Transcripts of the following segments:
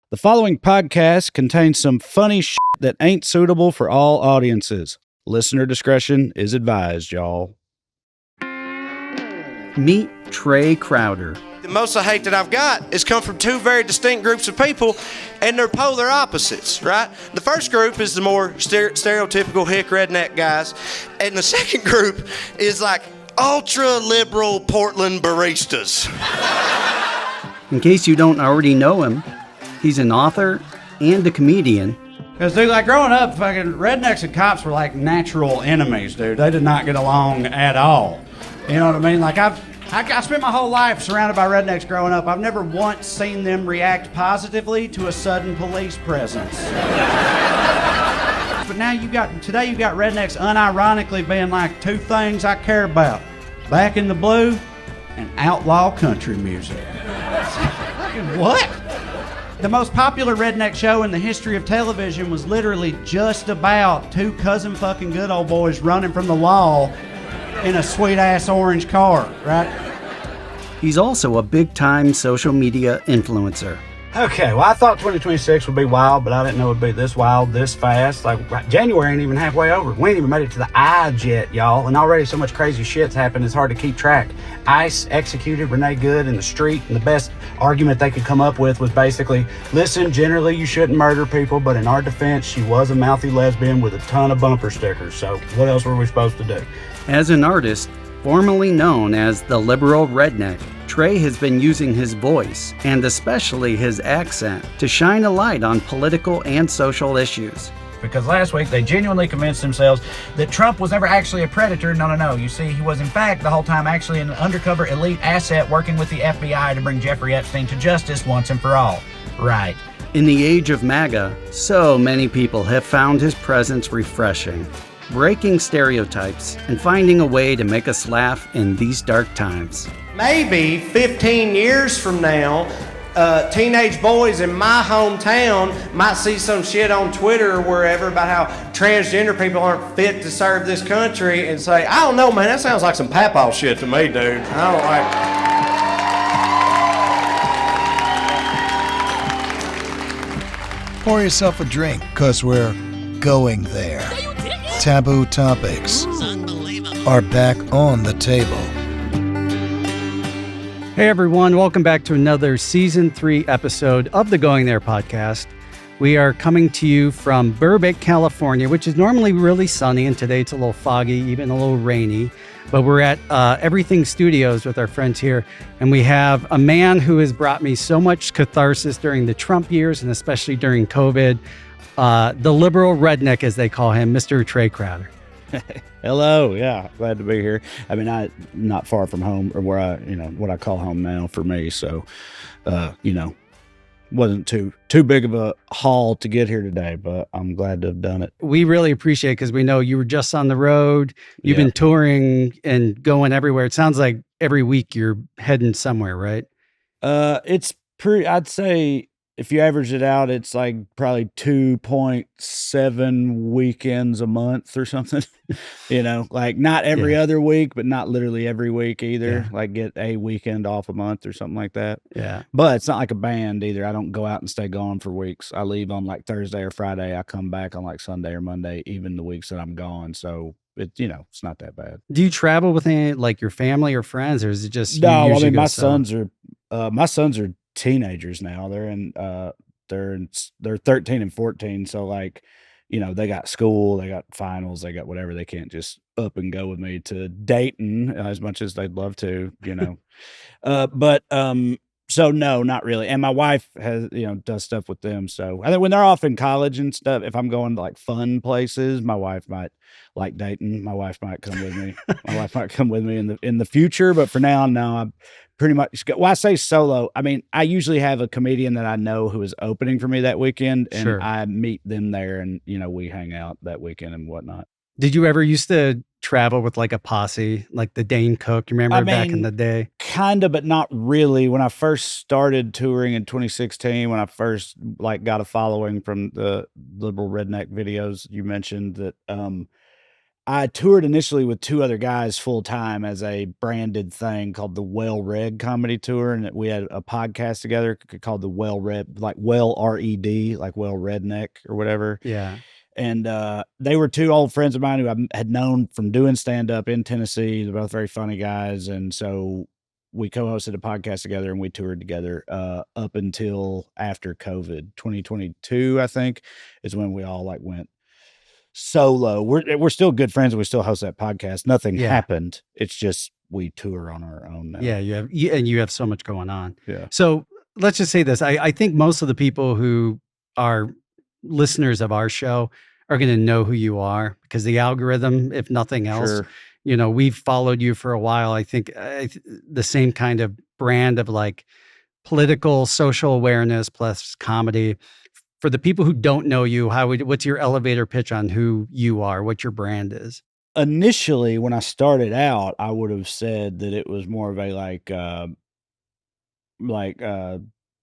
The following podcast contains some funny shit that ain't suitable for all audiences. Listener discretion is advised, y'all. Meet Trae Crowder. The most of the hate that I've got has come from two very distinct groups of people, and they're polar opposites, right? The first group is the more stereotypical hick redneck guys, and the second group is like ultra-liberal Portland baristas. In case you don't already know him, he's an author and a comedian. Because, dude, like growing up, fucking rednecks and cops were like natural enemies, dude. They did not get along at all. You know what I mean? Like, I spent my whole life surrounded by rednecks growing up. I've never once seen them react positively to a sudden police presence. But now today you've got rednecks unironically being like, two things I care about: Back in the Blue and outlaw country music. What? The most popular redneck show in the history of television was literally just about two cousin fucking good old boys running from the law in a sweet-ass orange car, right? He's also a big-time social media influencer. Okay, well, I thought 2026 would be wild, but I didn't know it would be this wild, this fast. Like, January ain't even halfway over. We ain't even made it to the Ides yet, y'all. And already so much crazy shit's happened, it's hard to keep track. ICE executed Renee Good in the street, and the best argument they could come up with was basically, listen, generally you shouldn't murder people, but in our defense, she was a mouthy lesbian with a ton of bumper stickers. So what else were we supposed to do? As an artist, formerly known as the liberal redneck, Trae has been using his voice, and especially his accent, to shine a light on political and social issues. Because last week they genuinely convinced themselves that Trump was never actually a predator. No. You see, he was in fact the whole time actually an undercover elite asset working with the FBI to bring Jeffrey Epstein to justice once and for all. Right. In the age of MAGA, so many people have found his presence refreshing, breaking stereotypes and finding a way to make us laugh in these dark times. Maybe 15 years from now, teenage boys in my hometown might see some shit on Twitter or wherever about how transgender people aren't fit to serve this country and say, I don't know, man, that sounds like some papaw shit to me, dude. I don't like. Pour yourself a drink, because we're going there. Taboo topics are back on the table. Hey everyone, welcome back to another Season 3 episode of the Going There podcast. We are coming to you from Burbank, California, which is normally really sunny, and today it's a little foggy, even a little rainy. But we're at Everything Studios with our friends here, and we have a man who has brought me so much catharsis during the Trump years, and especially during COVID, the liberal redneck, as they call him, Mr. Trae Crowder. Hello, yeah, glad to be here. I mean, I'm not far from home, or where what I call home now for me. So, wasn't too big of a haul to get here today, but I'm glad to have done it. We really appreciate it because we know you were just on the road. You've been touring and going everywhere. It sounds like every week you're heading somewhere, right? It's pretty. I'd say if you average it out, it's like probably 2.7 weekends a month or something. Like not every other week, but not literally every week either. Yeah. Like get a weekend off a month or something like that. Yeah. But it's not like a band either. I don't go out and stay gone for weeks. I leave on like Thursday or Friday. I come back on like Sunday or Monday, even the weeks that I'm gone. So it's not that bad. Do you travel with any, like your family or friends, or is it just no? I mean, my sons are teenagers now. They're 13 and 14. So like, they got school, they got finals, they got whatever. They can't just up and go with me to Dayton as much as they'd love to, so no, not really. And my wife has, does stuff with them. So I think when they're off in college and stuff, if I'm going to like fun places, my wife might like Dayton. My wife might come with me. My wife might come with me in the future. But for now, no, I'm pretty much, well, I say solo. I mean, I usually have a comedian that I know who is opening for me that weekend, and sure. I meet them there, and, we hang out that weekend and whatnot. Did you ever used to travel with like a posse, like the Dane Cook? You remember back in the day? Kind of, but not really. When I first started touring in 2016, when I first got a following from the liberal redneck videos you mentioned, that I toured initially with 2 other guys full time as a branded thing called the Well Red Comedy Tour, and we had a podcast together called the Well Red, like Well RED, like Well Redneck or whatever. Yeah. And they were 2 old friends of mine who I had known from doing stand up in Tennessee. They're both very funny guys, and so we co-hosted a podcast together and we toured together up until after COVID. 2022, I think, is when we all like went solo. We're still good friends and we still host that podcast. Nothing happened. It's just we tour on our own now. Yeah, you have so much going on. Yeah. So let's just say this. I think most of the people who are listeners of our show are going to know who you are because the algorithm, if nothing else, Sure. you know, we've followed you for a while. I think the same kind of brand of like political social awareness plus comedy. For the people who don't know you, what's your elevator pitch on who you are, what your brand is? Initially, when I started out, I would have said that it was more of a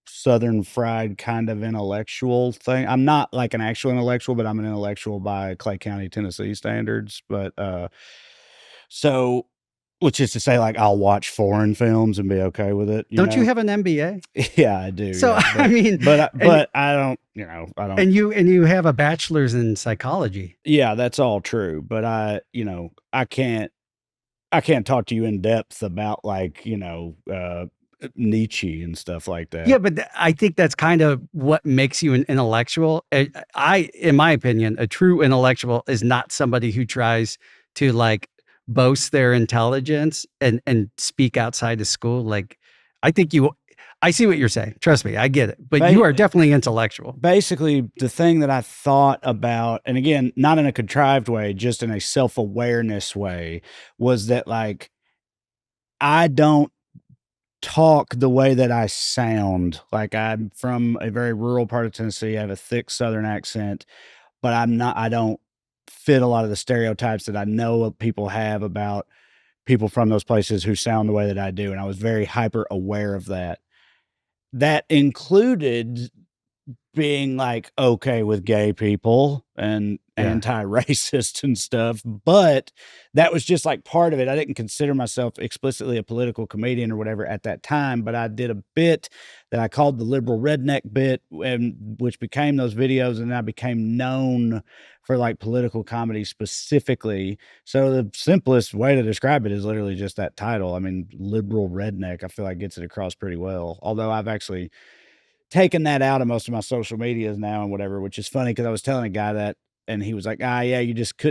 Southern fried kind of intellectual thing. I'm not like an actual intellectual, but I'm an intellectual by Clay County, Tennessee standards. But so, which is to say, like, I'll watch foreign films and be okay with it. Don't you have an MBA? Yeah, I do. So, yeah, but, I mean, but I don't, I don't. And you have a bachelor's in psychology. Yeah, that's all true. But I can't talk to you in depth about like, Nietzsche and stuff like that. Yeah, but I think that's kind of what makes you an intellectual. In my opinion, a true intellectual is not somebody who tries to like boast their intelligence and speak outside of school. Like, I see what you're saying. Trust me, I get it. But you are definitely intellectual. Basically, the thing that I thought about, and again, not in a contrived way, just in a self-awareness way, was that like, I don't talk the way that I sound. Like, I'm from a very rural part of Tennessee. I have a thick Southern accent, but I don't fit a lot of the stereotypes that I know people have about people from those places who sound the way that I do. And I was very hyper aware of that. That included being like okay with gay people and anti-racist and stuff, but that was just like part of it. I didn't consider myself explicitly a political comedian or whatever at that time, but I did a bit that I called the liberal redneck bit, and which became those videos, and I became known for like political comedy specifically. So the simplest way to describe it is literally just that title. I mean, liberal redneck, I feel like gets it across pretty well, although I've actually taken that out of most of my social medias now and whatever, which is funny because I was telling a guy that, and he was like, yeah, you just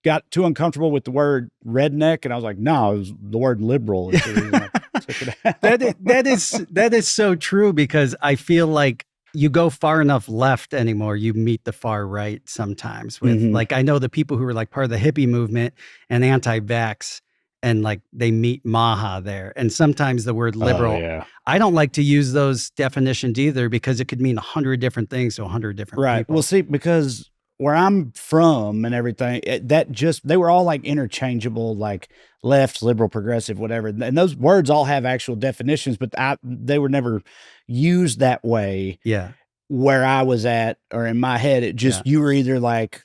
got too uncomfortable with the word redneck. And I was like, no, it was the word liberal. Is the reason I took it out. That is so true, because I feel like you go far enough left anymore, you meet the far right sometimes with like, I know the people who were like part of the hippie movement and anti-vax, and like they meet Maha there. And sometimes the word liberal, I don't like to use those definitions either, because it could mean 100 different things to 100 different people. Well, see, because where I'm from and everything, they were all like interchangeable, like left, liberal, progressive, whatever. And those words all have actual definitions, but they were never used that way. Yeah. Where I was at, or in my head, it just, you were either like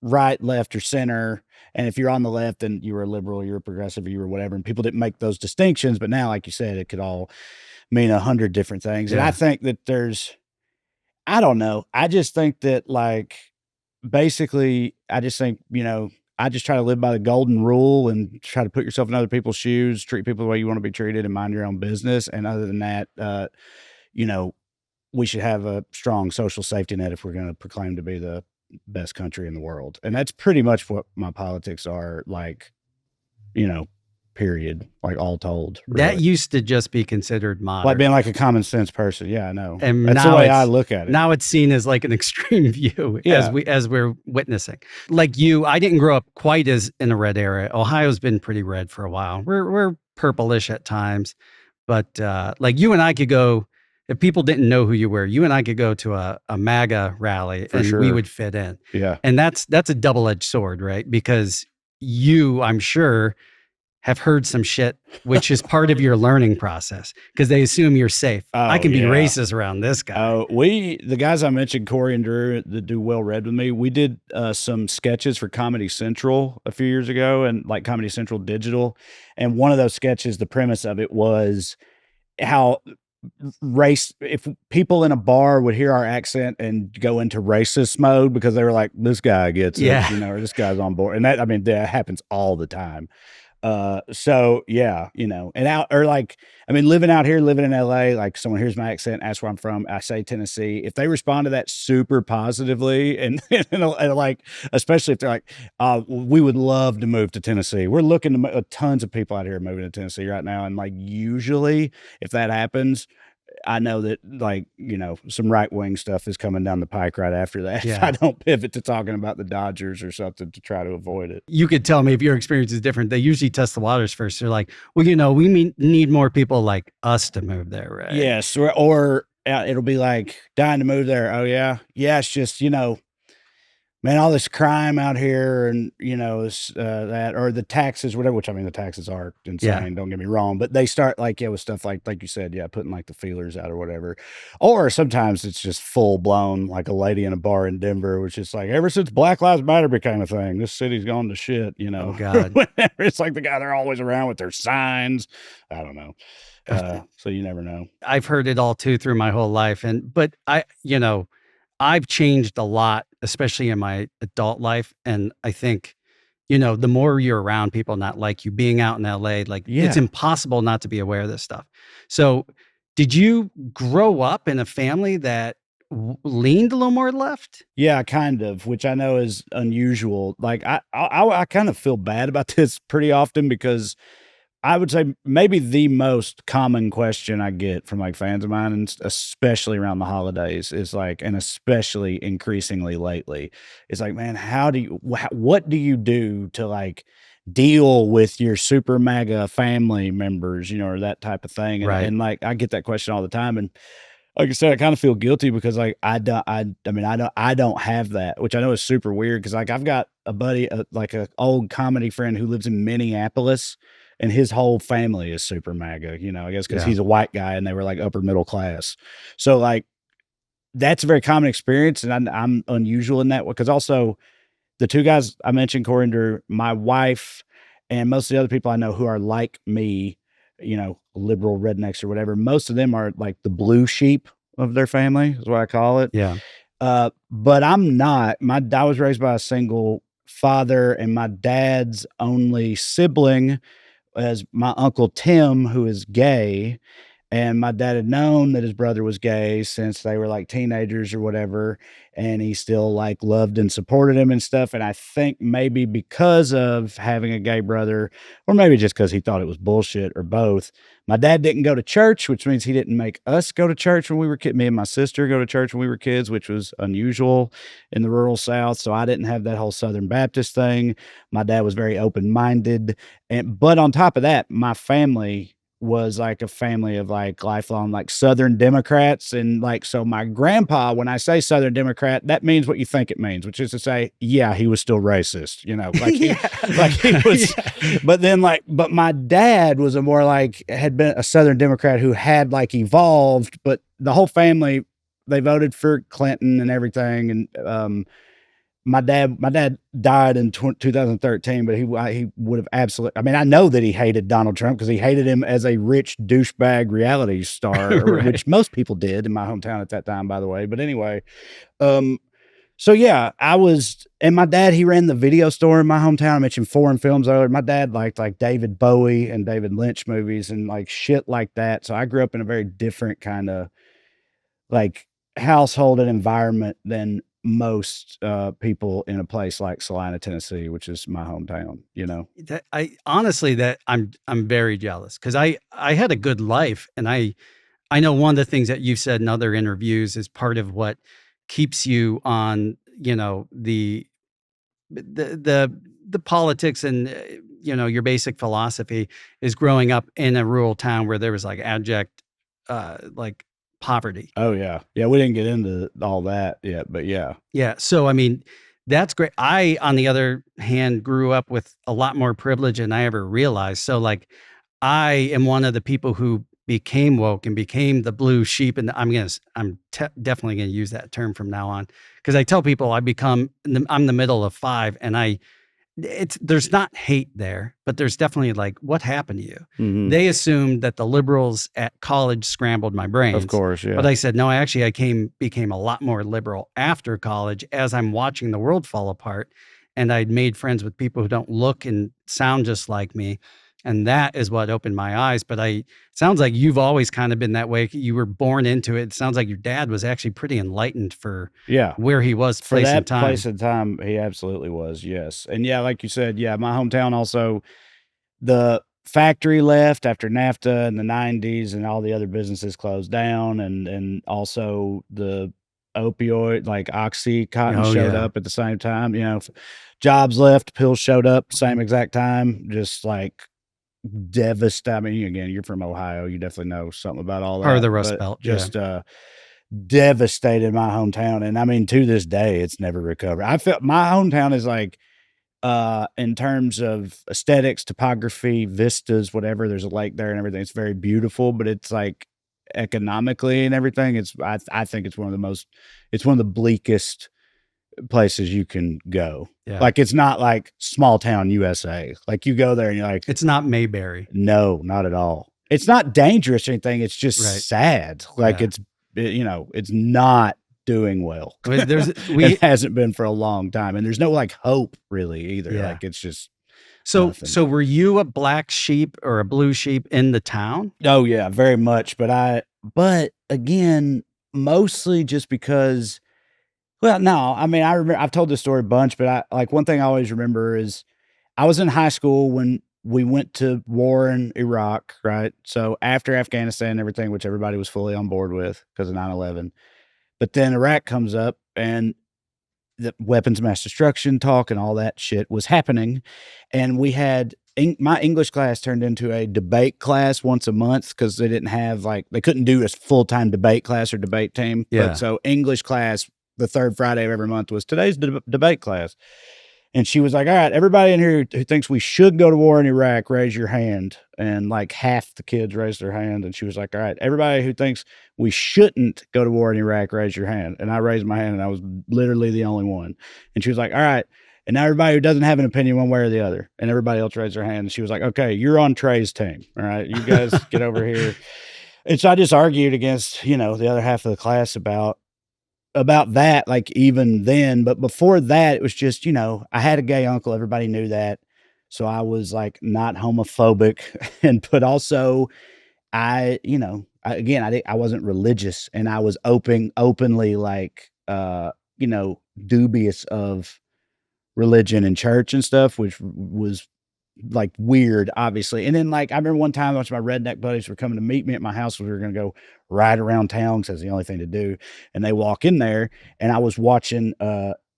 right, left, or center. And if you're on the left, then you were a liberal, you were a progressive, you were whatever. And people didn't make those distinctions. But now, like you said, it could all mean 100 different things. And I think that I don't know. I just think that like, basically, I just think, I just try to live by the golden rule and try to put yourself in other people's shoes, treat people the way you want to be treated, and mind your own business. And other than that, we should have a strong social safety net if we're going to proclaim to be the best country in the world. And that's pretty much what my politics are like, period, like all told. Really. That used to just be considered moderate. Like being like a common sense person. Yeah, I know. And that's the way I look at it. Now it's seen as like an extreme view as we're witnessing. Like you, I didn't grow up quite as in a red area. Ohio's been pretty red for a while. We're purplish at times, but like you and I could go, if people didn't know who you were, you and I could go to a MAGA rally and we would fit in. Yeah. And that's a double-edged sword, right? Because you, I'm sure, have heard some shit, which is part of your learning process because they assume you're safe. I can be racist around this guy. The guys I mentioned, Corey and Drew, that do Well Read with me, we did some sketches for Comedy Central a few years ago, and like Comedy Central Digital. And one of those sketches, the premise of it was how if people in a bar would hear our accent and go into racist mode because they were like, this guy gets it, or this guy's on board. And that happens all the time. So yeah, living out here, living in LA, like someone hears my accent, asks where I'm from, I say Tennessee. If they respond to that super positively and like, especially if they're like, we would love to move to Tennessee. We're looking to tons of people out here moving to Tennessee right now. And like, usually if that happens, I know that some right wing stuff is coming down the pike right after that. Yeah. I don't pivot to talking about the Dodgers or something to try to avoid it. You could tell me if your experience is different. They usually test the waters first. They're like, well, we need more people like us to move there, right? Yes. Or it'll be like dying to move there. Oh yeah. Yeah. It's just, man, all this crime out here and, that, or the taxes, whatever, which the taxes are insane, don't get me wrong, but they start with stuff like you said, putting like the feelers out or whatever. Or sometimes it's just full blown, like a lady in a bar in Denver, which is like, ever since Black Lives Matter became a thing, this city's gone to shit, Oh God. It's like the guy they're always around with their signs. I don't know. So you never know. I've heard it all too through my whole life. But I've changed a lot, especially in my adult life. And I think, the more you're around people not like you, being out in LA, it's impossible not to be aware of this stuff. So did you grow up in a family that leaned a little more left? Yeah, kind of, which I know is unusual. Like I kind of feel bad about this pretty often because I would say maybe the most common question I get from like fans of mine, and especially around the holidays, is like, and especially increasingly lately, is like, man, what do you do to like deal with your super mega family members, or that type of thing? And, right. And like, I get that question all the time. And like I said, I kind of feel guilty because like, I don't have that, which I know is super weird. Cause like I've got a buddy, like an old comedy friend who lives in Minneapolis, and his whole family is super MAGA, I guess because he's a white guy and they were like upper middle class. So like, that's a very common experience. And I'm unusual in that way. Cause also the two guys I mentioned, Corey and Drew, my wife, and most of the other people I know who are like me, liberal rednecks or whatever, most of them are like the blue sheep of their family is what I call it. Yeah. But I'm not. I was raised by a single father, and my dad's only sibling as my uncle Tim, who is gay. And my dad had known that his brother was gay since they were like teenagers or whatever. And he still like loved and supported him and stuff. And I think maybe because of having a gay brother, or maybe just because he thought it was bullshit, or both, my dad didn't go to church, which means he didn't make us go to church when we were kids. Me and my sister go to church when we were kids, which was unusual in the rural South. So I didn't have that whole Southern Baptist thing. My dad was very open-minded. But on top of that, my family was like a family of like lifelong like Southern Democrats. And like, so my grandpa, when I say Southern Democrat, that means what you think it means, which is to say, yeah, he was still racist, he was, but my dad was had been a Southern Democrat who had like evolved, but the whole family, they voted for Clinton and everything. And, my dad died in 2013, but he would have absolutely, I know that he hated Donald Trump because he hated him as a rich douchebag reality star, right. Which most people did in my hometown at that time, by the way. But anyway, so yeah, and my dad, he ran the video store in my hometown. I mentioned foreign films earlier. My dad liked like David Bowie and David Lynch movies and like shit like that. So I grew up in a very different kind of like household and environment than most people in a place like Salina, Tennessee, which is my hometown. I'm very jealous because I had a good life, and I know one of the things that you've said in other interviews is part of what keeps you on the politics and your basic philosophy is growing up in a rural town where there was like abject like poverty. Oh yeah. Yeah. We didn't get into all that yet, but yeah. Yeah. So, That's great. I, on the other hand, grew up with a lot more privilege than I ever realized. So, like, I am one of the people who became woke and became the blue sheep. And definitely going to use that term from now on, because I tell people I'm the middle of five, and there's not hate there, but there's definitely like, what happened to you? Mhm. They assumed that the liberals at college scrambled my brains. Of course, yeah. But I said, no, I became a lot more liberal after college as I'm watching the world fall apart. And I'd made friends with people who don't look and sound just like me. And that is what opened my eyes. But sounds like you've always kind of been that way. You were born into it. It sounds like your dad was actually pretty enlightened for where he was, For place that and time. place and time, he absolutely was, yes. And yeah, like you said, yeah, my hometown also, the factory left after NAFTA in the 90s, and all the other businesses closed down, and also the opioid, like Oxycontin, showed up at the same time. You know, jobs left, pills showed up same exact time, just like devastating. I mean, again, you're from Ohio, you definitely know something about all that. Part of the Rust but Belt, just devastated my hometown, and I mean, to this day, it's never recovered. I felt my hometown is like, in terms of aesthetics, topography, vistas, whatever. There's a lake there and everything. It's very beautiful, but it's like economically and everything. I think it's one of the bleakest places you can go. Yeah. Like, it's not like small town USA. Like, you go there and you're like, It's not Mayberry. no, not at all. It's not dangerous or anything. It's just sad. Like, Yeah. it's not doing well. It hasn't been for a long time, and there's no like hope really either. Yeah. Like, it's just So nothing. were you a black sheep or a blue sheep in the town? Oh yeah, very much. But again, mostly just because. Well, no, I mean, I remember I've told this story a bunch, but one thing I always remember is I was in high school when we went to war in Iraq, right? So after Afghanistan and everything, which everybody was fully on board with because of 9/11. But then Iraq comes up, and the weapons of mass destruction talk and all that shit was happening. And we had my English class turned into a debate class once a month because they didn't have they couldn't do a full-time debate class or debate team. Yeah. But so English class, the third Friday of every month, was today's debate class. And she was like, all right, everybody in here who thinks we should go to war in Iraq, raise your hand. And like half the kids raised their hand. And she was like, all right, everybody who thinks we shouldn't go to war in Iraq, raise your hand. And I raised my hand, and I was literally the only one. And she was like, all right. And now everybody who doesn't have an opinion one way or the other, and everybody else raised their hand. And she was like, okay, you're on Trae's team. All right, you guys get over here. And so I just argued against, the other half of the class about that, like, even then. But before that, it was just, I had a gay uncle. Everybody knew that. So I was like not homophobic, but also I wasn't religious, and I was openly like, dubious of religion and church and stuff, which was like weird, obviously. And then like, I remember one time a bunch of my redneck buddies were coming to meet me at my house. We were going to go ride around town because that's the only thing to do. And they walk in there, and I was watching,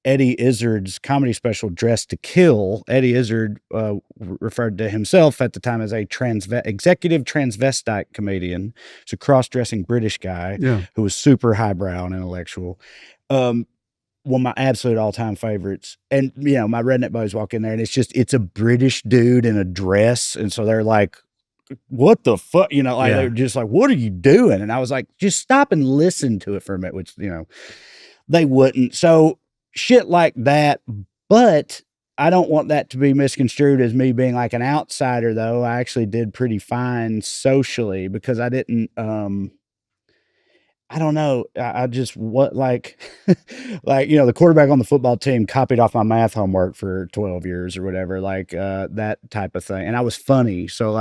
Eddie Izzard's comedy special, Dressed to Kill. Eddie Izzard referred to himself at the time as a executive transvestite comedian. It's a cross-dressing British guy who was super highbrow and intellectual. One of my absolute all-time favorites. And, my redneck buddies walk in there, and it's a British dude in a dress. And so they're like, what the fuck? They're just like, what are you doing? And I was like, just stop and listen to it for a minute, which, they wouldn't. So shit like that. But I don't want that to be misconstrued as me being like an outsider, though. I actually did pretty fine socially because I didn't, I don't know. I just the quarterback on the football team copied off my math homework for 12 years or whatever, that type of thing. And I was funny. So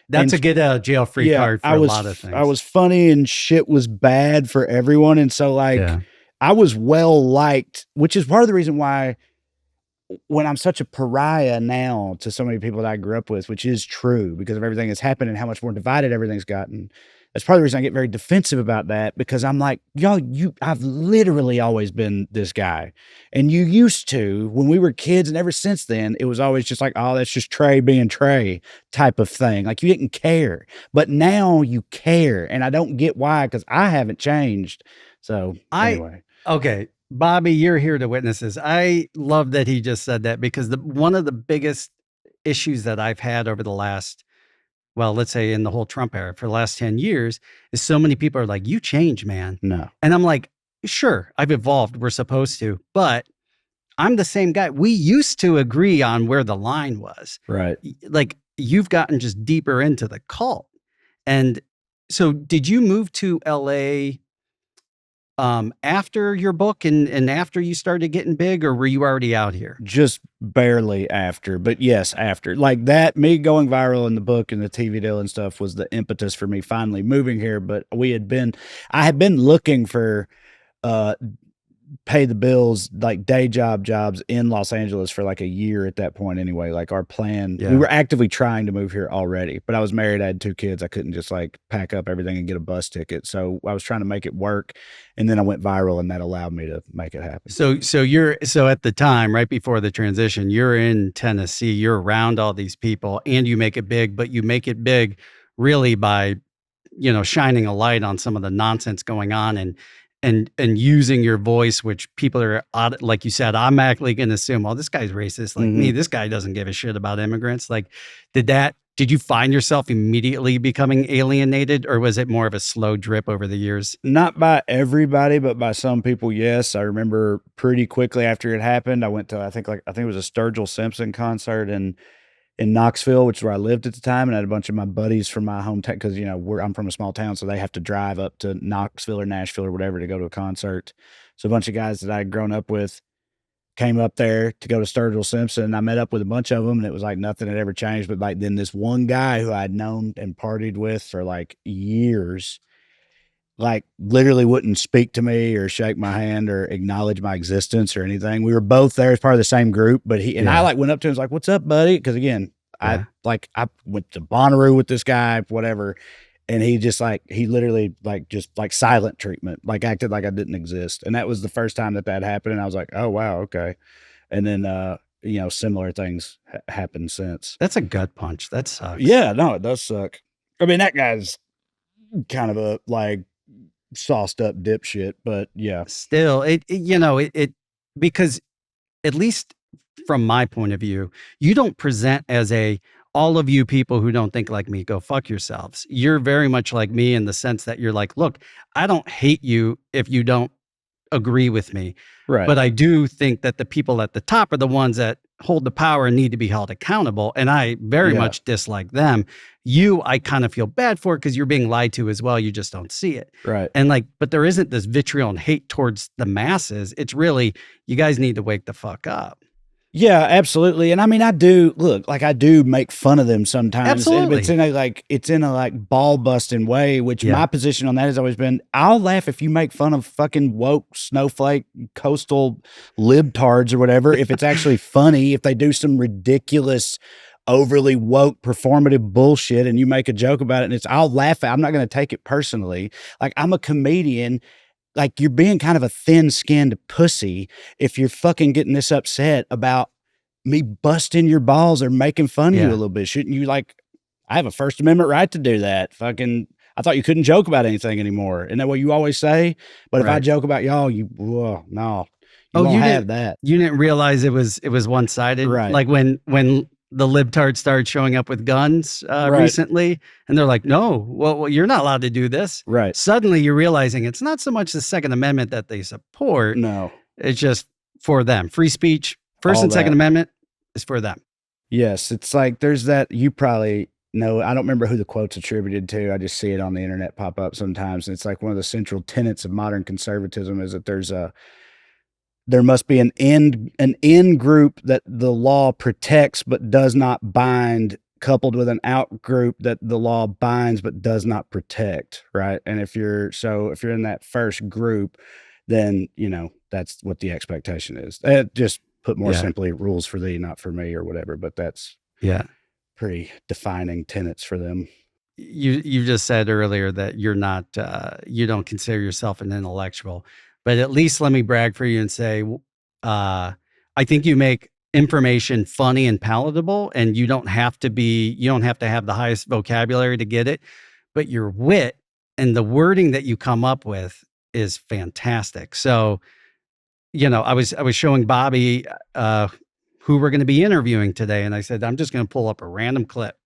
that's a get out of jail free card for a lot of things. I was funny, and shit was bad for everyone. And so I was well liked, which is part of the reason why when I'm such a pariah now to so many people that I grew up with, which is true because of everything that's happened and how much more divided everything's gotten. That's part of the reason I get very defensive about that, because I'm like, I've literally always been this guy. And you used to, when we were kids, and ever since then, it was always just like, oh, that's just Trae being Trae type of thing. Like, you didn't care. But now you care. And I don't get why, because I haven't changed. So anyway. Okay. Bobby, you're here to witness this. I love that he just said that because one of the biggest issues that I've had over the last, well, let's say in the whole Trump era for the last 10 years is so many people are like, you change, man. No. And I'm like, sure, I've evolved. We're supposed to, but I'm the same guy. We used to agree on where the line was. Right. Like you've gotten just deeper into the cult. And so did you move to LA after your book and after you started getting big, or were you already out here? Just barely after, but yes, after. Like that, me going viral in the book and the TV deal and stuff was the impetus for me finally moving here. But I had been looking for pay the bills, like day jobs in Los Angeles for like a year at that point anyway. Like our plan, we were actively trying to move here already, but I was married, I had 2 kids. I couldn't just like pack up everything and get a bus ticket. So I was trying to make it work. And then I went viral and that allowed me to make it happen. So at the time, right before the transition, you're in Tennessee, you're around all these people and you make it big, but you make it big really by, shining a light on some of the nonsense going on and using your voice, which people are, like you said, automatically going to assume, oh, this guy's racist like me. This guy doesn't give a shit about immigrants. Like, did you find yourself immediately becoming alienated, or was it more of a slow drip over the years? Not by everybody, but by some people, yes. I remember pretty quickly after it happened, I went to, I think it was a Sturgill Simpson concert in Knoxville, which is where I lived at the time, and I had a bunch of my buddies from my hometown because I'm from a small town, so they have to drive up to Knoxville or Nashville or whatever to go to a concert. So a bunch of guys that I had grown up with came up there to go to Sturgill Simpson, and I met up with a bunch of them, and it was like nothing had ever changed. But like then this one guy who I'd known and partied with for like years, like literally wouldn't speak to me or shake my hand or acknowledge my existence or anything. We were both there as part of the same group, but I like went up to him and was like, "What's up, buddy?" Because again, I went to Bonnaroo with this guy, whatever. And he literally just silent treatment, like acted like I didn't exist. And that was the first time that happened. And I was like, oh, wow. Okay. And then, similar things happened since. That's a gut punch. That sucks. Yeah, no, it does suck. I mean, that guy's kind of a sauced up dipshit, but yeah. Still, it because at least from my point of view, you don't present as all of you people who don't think like me, go fuck yourselves. You're very much like me in the sense that you're like, look, I don't hate you if you don't agree with me. Right. But I do think that the people at the top are the ones that hold the power and need to be held accountable. And I very much dislike them. I kind of feel bad for because you're being lied to as well. You just don't see it. Right. And but there isn't this vitriol and hate towards the masses. It's really, you guys need to wake the fuck up. Yeah, absolutely. And I mean, I do make fun of them sometimes. Absolutely. It's in a ball busting way, which my position on that has always been, I'll laugh if you make fun of fucking woke snowflake coastal libtards or whatever, if it's actually funny, if they do some ridiculous, overly woke performative bullshit and you make a joke about it and I'll laugh I'm not going to take it personally. Like, I'm a comedian. Like, you're being kind of a thin-skinned pussy if you're fucking getting this upset about me busting your balls or making fun of you a little bit. Shouldn't you, I have a First Amendment right to do that. Fucking, I thought you couldn't joke about anything anymore. Isn't that what you always say? But if I joke about y'all, no, you won't have that. You didn't realize it was one-sided? Right. Like when the libtards started showing up with guns recently, and they're like, no, well, you're not allowed to do this. Right. Suddenly you're realizing it's not so much the Second Amendment that they support. No. It's just for them. Free speech, First and Second Amendment is for them. Yes. It's like, there's that, you probably know, I don't remember who the quote's attributed to. I just see it on the internet pop up sometimes. And it's like one of the central tenets of modern conservatism is that there must be an in group that the law protects but does not bind, coupled with an out group that the law binds but does not protect, right? And if you're in that first group, then that's what the expectation is. Just put more simply, rules for thee, not for me, or whatever. But that's pretty defining tenets for them. You just said earlier that you're not you don't consider yourself an intellectual. But at least let me brag for you and say, I think you make information funny and palatable, and you don't have to have the highest vocabulary to get it, but your wit and the wording that you come up with is fantastic. So I was showing Bobby who we're going to be interviewing today, and I said, I'm just going to pull up a random clip.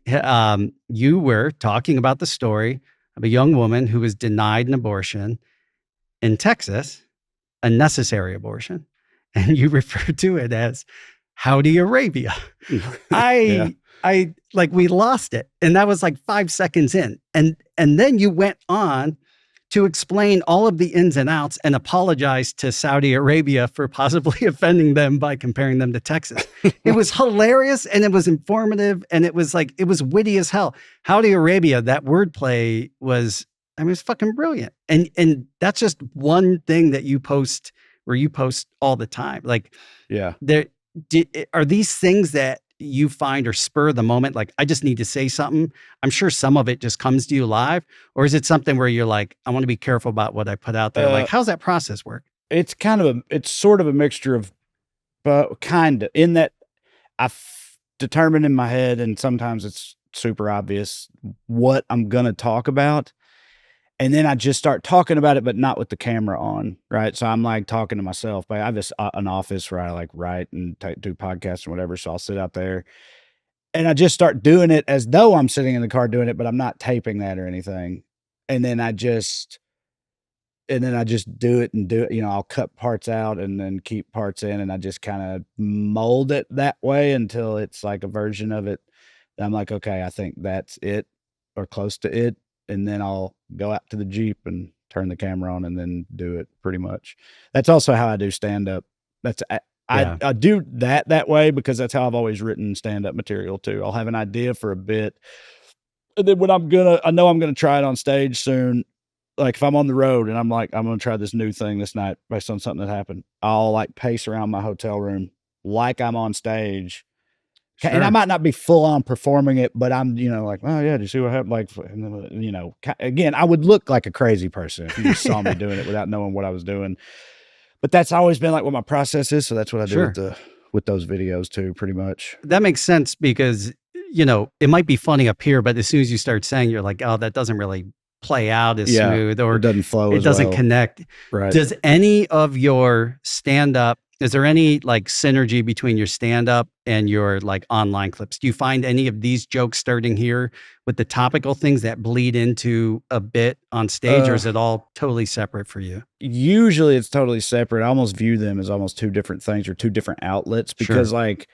You were talking about the story of a young woman who was denied an abortion in Texas, a necessary abortion, and you referred to it as Saudi Arabia. I like, we lost it, and that was like 5 seconds in, and then you went on to explain all of the ins and outs and apologize to Saudi Arabia for possibly offending them by comparing them to Texas. It was hilarious, and it was informative, and it was witty as hell. Saudi Arabia, that wordplay was, I mean, it's fucking brilliant. And that's just one thing that you post, where you post all the time. Like, Yeah. Are these things that you find or spur of the moment? Like, I just need to say something. I'm sure some of it just comes to you live, or is it something where you're like, I want to be careful about what I put out there? Like, how's that process work? It's sort of a mixture of, kind of, in that I've determined in my head, and sometimes it's super obvious what I'm going to talk about. And then I just start talking about it, but not with the camera on, right? So I'm like talking to myself. But I have an office where I like write and do podcasts and whatever. So I'll sit out there, and I just start doing it as though I'm sitting in the car doing it, but I'm not taping that or anything. And then I just do it and do it. I'll cut parts out and then keep parts in, and I just kind of mold it that way until it's like a version of it. I'm like, okay, I think that's it, or close to it. And then I'll go out to the Jeep and turn the camera on and then do it, pretty much. That's also how I do stand-up. I do that way because that's how I've always written stand-up material too. I'll have an idea for a bit, and then when I know I'm gonna try it on stage soon. Like if I'm on the road and I'm like, I'm gonna try this new thing this night based on something that happened, I'll like pace around my hotel room like I'm on stage. Sure. And I might not be full on performing it, but I'm, like, oh yeah, did you see what happened? Like, again, I would look like a crazy person if you just saw me doing it without knowing what I was doing. But that's always been like what my process is. So that's what I do with those videos too, pretty much. That makes sense because, it might be funny up here, but as soon as you start saying, you're like, oh, that doesn't really play out as smooth, or it doesn't flow. It doesn't connect. Right. Does any of your stand-up, is there any like synergy between your stand-up and your like online clips? Do you find any of these jokes starting here with the topical things that bleed into a bit on stage, or is it all totally separate for you? Usually it's totally separate. I almost view them as almost two different things or two different outlets, because like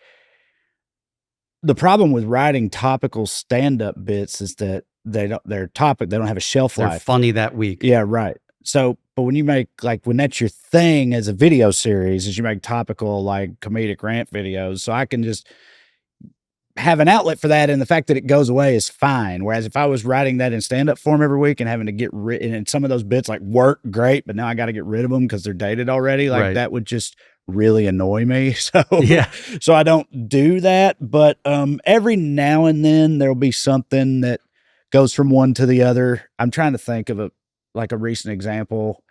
the problem with writing topical stand-up bits is that they don't have a shelf life. They're funny that week. Yeah, right. So, but when you make, like, when that's your thing as a video series, is you make topical, like, comedic rant videos. So I can just have an outlet for that, and the fact that it goes away is fine. Whereas if I was writing that in stand-up form every week and having to get rid, and some of those bits like work great, but now I got to get rid of them because they're dated already, like that would just really annoy me. So so I don't do that. But every now and then there'll be something that goes from one to the other. I'm trying to think of a recent example,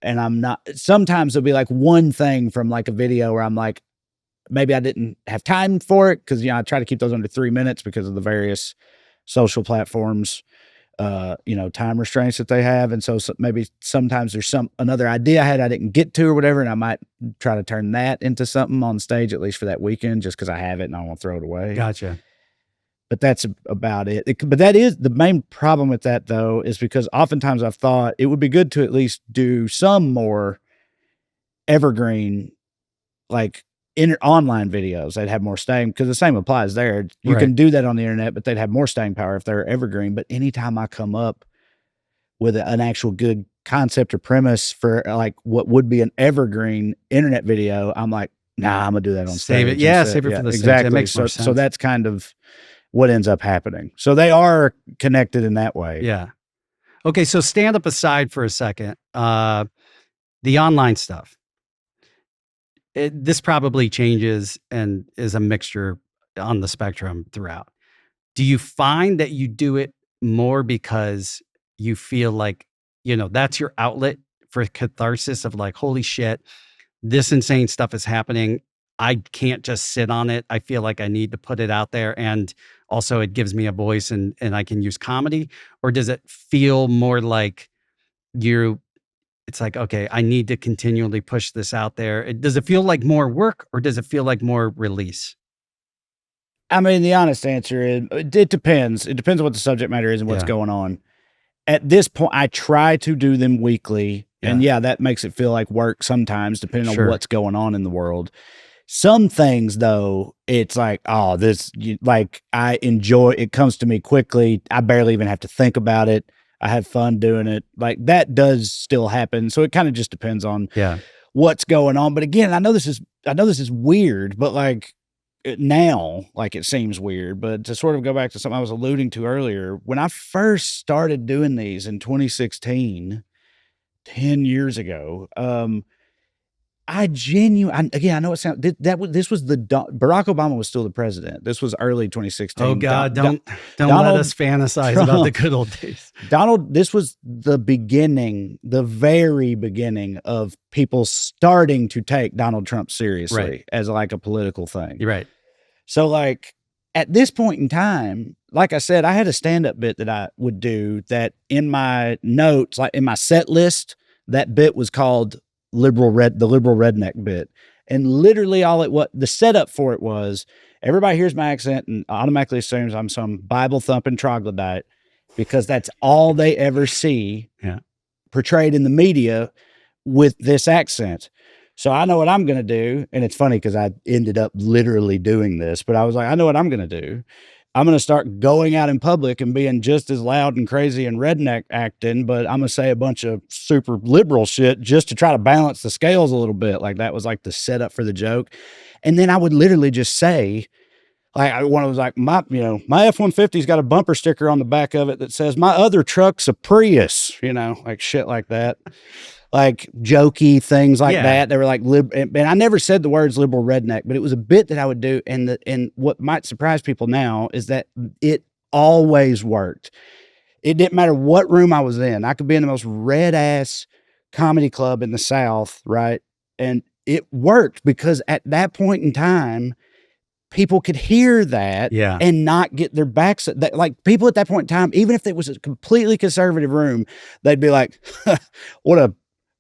and sometimes there'll be like one thing from like a video where I'm like, maybe I didn't have time for it, because I try to keep those under 3 minutes because of the various social platforms, time restraints that they have. And so maybe sometimes there's another idea I didn't get to or whatever, and I might try to turn that into something on stage, at least for that weekend, just because I have it and I don't want to throw it away. Gotcha. But that's about it. But that is the main problem with that, though, is because oftentimes I've thought it would be good to at least do some more evergreen, like online videos. They'd have more staying, because the same applies there. You can do that on the internet, but they'd have more staying power if they're evergreen. But anytime I come up with an actual good concept or premise for like what would be an evergreen internet video, I'm like, nah, I'm gonna do that on stage. Save it. Yeah, save it for the stage. That makes more sense. So that's kind of what ends up happening. So they are connected in that way. Yeah. Okay. So stand up aside for a second. The online stuff, this probably changes and is a mixture on the spectrum throughout. Do you find that you do it more because you feel like, that's your outlet for catharsis of like, holy shit, this insane stuff is happening. I can't just sit on it. I feel like I need to put it out there. And also it gives me a voice and I can use comedy? Or does it feel more like it's like, okay, I need to continually push this out there. Does it feel like more work or does it feel like more release? I mean, the honest answer is it depends. It depends on what the subject matter is and what's going on. At this point, I try to do them weekly. And that makes it feel like work sometimes, depending on what's going on in the world. Some things, though, it's like, oh, I enjoy it. Comes to me quickly. I barely even have to think about it. I have fun doing it. Like that does still happen. So it kind of just depends on what's going on. But again, I know this is weird, but like now, like it seems weird. But to sort of go back to something I was alluding to earlier, when I first started doing these in 2016, 10 years ago, I know it sounds this was Barack Obama was still the president. This was early 2016. Oh God, don't let us fantasize about the good old days. This was the very beginning of people starting to take Donald Trump seriously as like a political thing. You're right. So like at this point in time, like I said, I had a stand-up bit that I would do that in my notes, like in my set list, that bit was called the liberal redneck bit. And literally the setup for it was everybody hears my accent and automatically assumes I'm some Bible thumping troglodyte because that's all they ever see portrayed in the media with this accent. So I know what I'm going to do. And it's funny because I ended up literally doing this, but I was like, I know what I'm going to do. I'm going to start going out in public and being just as loud and crazy and redneck acting, but I'm going to say a bunch of super liberal shit just to try to balance the scales a little bit. Like that was like the setup for the joke. And then I would literally just say, like one was like, my F-150's got a bumper sticker on the back of it that says my other truck's a Prius, like shit like that. Like jokey things like that. They were like, and I never said the words liberal redneck, but it was a bit that I would do. And what might surprise people now is that it always worked. It didn't matter what room I was in. I could be in the most red ass comedy club in the South, right? And it worked because at that point in time, people could hear that and not get their backs. Like people at that point in time, even if it was a completely conservative room, they'd be like,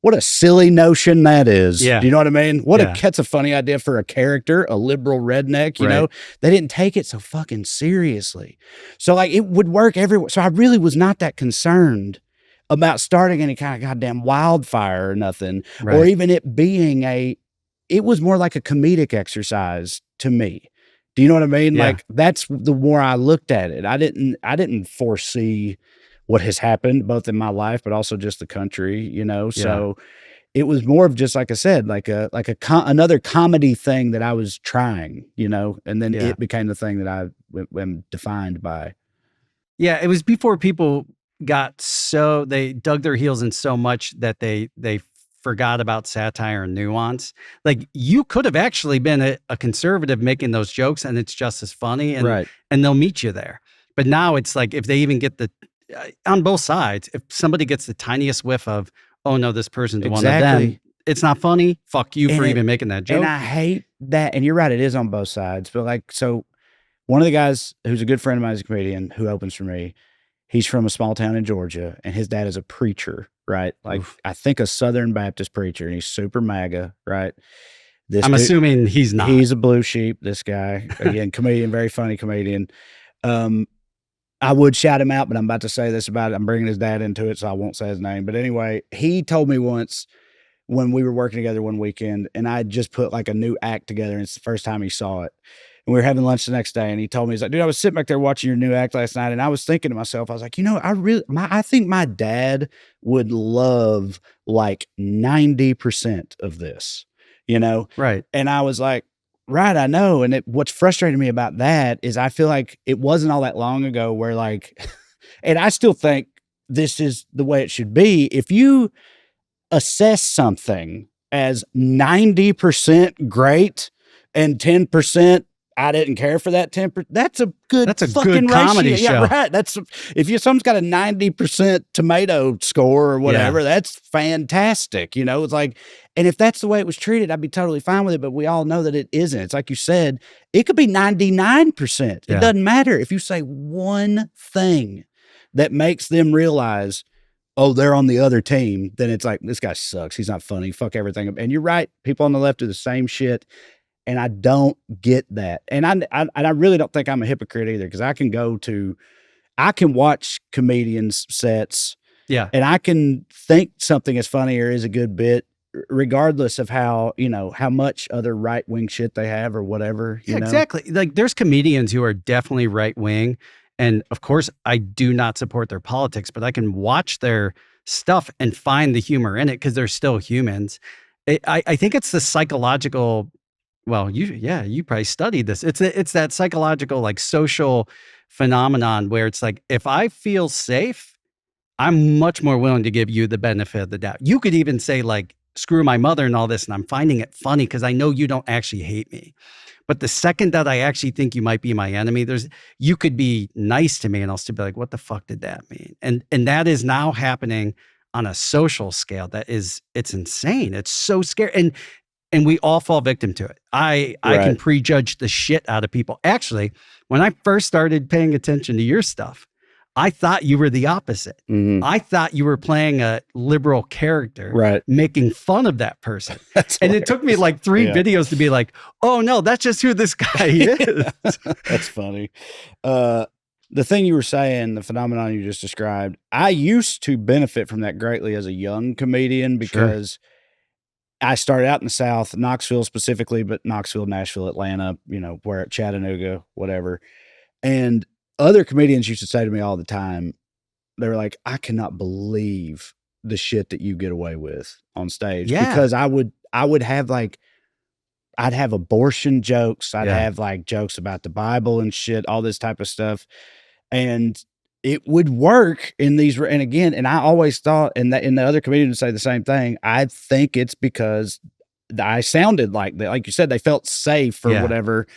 what a silly notion that is. Yeah. Do you know what I mean? That's a funny idea for a character, a liberal redneck, you know? They didn't take it so fucking seriously. So like it would work everywhere. So I really was not that concerned about starting any kind of goddamn wildfire or nothing, or even it being it was more like a comedic exercise to me. Do you know what I mean? Yeah. Like that's the more I looked at it. I didn't foresee what has happened both in my life, but also just the country, So it was more of just, like I said, another comedy thing that I was trying, and then it became the thing that I am defined by. Yeah. It was before people they dug their heels in so much that they forgot about satire and nuance. Like you could have actually been a conservative making those jokes and it's just as funny and they'll meet you there. But now it's like, if they even get on both sides, if somebody gets the tiniest whiff of, oh no, this person's one of them, it's not funny. Fuck you for even making that joke. And I hate that. And you're right, it is on both sides. But like, so one of the guys who's a good friend of mine is a comedian who opens for me. He's from a small town in Georgia and his dad is a preacher, right? Like I think a Southern Baptist preacher, and he's super MAGA, right? I'm assuming he's not. He's a blue sheep, this guy. Again, comedian, very funny comedian. I would shout him out, but I'm about to say this about it. I'm bringing his dad into it, so I won't say his name. But anyway, he told me once when we were working together one weekend, and I just put like a new act together, and it's the first time he saw it. And we were having lunch the next day, and he told me, he's like, dude, I was sitting back there watching your new act last night, and I was thinking to myself, I was like, I think my dad would love like 90% of this, Right. And I was like, right, I know. And what's frustrating me about that is I feel like it wasn't all that long ago where like, and I still think this is the way it should be. If you assess something as 90% great and 10% I didn't care for that 10%. That's a good fucking comedy ratio. show. Yeah, right. If someone's got a 90% tomato score or whatever, that's fantastic. It's like, and if that's the way it was treated, I'd be totally fine with it. But we all know that it isn't. It's like you said, it could be 99%. It doesn't matter if you say one thing that makes them realize, oh, they're on the other team, then it's like, this guy sucks. He's not funny. Fuck everything. And you're right. People on the left do the same shit. And I don't get that. And I really don't think I'm a hypocrite either, because I can watch comedians' sets. Yeah. And I can think something is funny or is a good bit, regardless of how much other right-wing shit they have or whatever. You know? Exactly. Like, there's comedians who are definitely right-wing. And of course, I do not support their politics, but I can watch their stuff and find the humor in it because they're still humans. I think it's the psychological. Well, you probably studied this. It's that psychological, like, social phenomenon where it's like, if I feel safe, I'm much more willing to give you the benefit of the doubt. You could even say, like, screw my mother and all this, and I'm finding it funny because I know you don't actually hate me. But the second that I actually think you might be my enemy, you could be nice to me and I'll still be like, what the fuck did that mean? And that is now happening on a social scale. It's insane. It's so scary. And we all fall victim to it. I can prejudge the shit out of people. Actually, when I first started paying attention to your stuff, I thought you were the opposite. Mhm. I thought you were playing a liberal character, making fun of that person. And it took me like 3 videos to be like, oh no, that's just who this guy is. That's funny. The thing you were saying, the phenomenon you just described, I used to benefit from that greatly as a young comedian because I started out in the South, Knoxville specifically, but Knoxville, Nashville, Atlanta, where Chattanooga, whatever. And other comedians used to say to me all the time, they were like, I cannot believe the shit that you get away with on stage. Yeah. Because I would have like, I'd have abortion jokes. I'd have like jokes about the Bible and shit, all this type of stuff. And it would work in these. And again, and I always thought, and the other comedians would say the same thing. I think it's because I sounded like you said, they felt safe or whatever.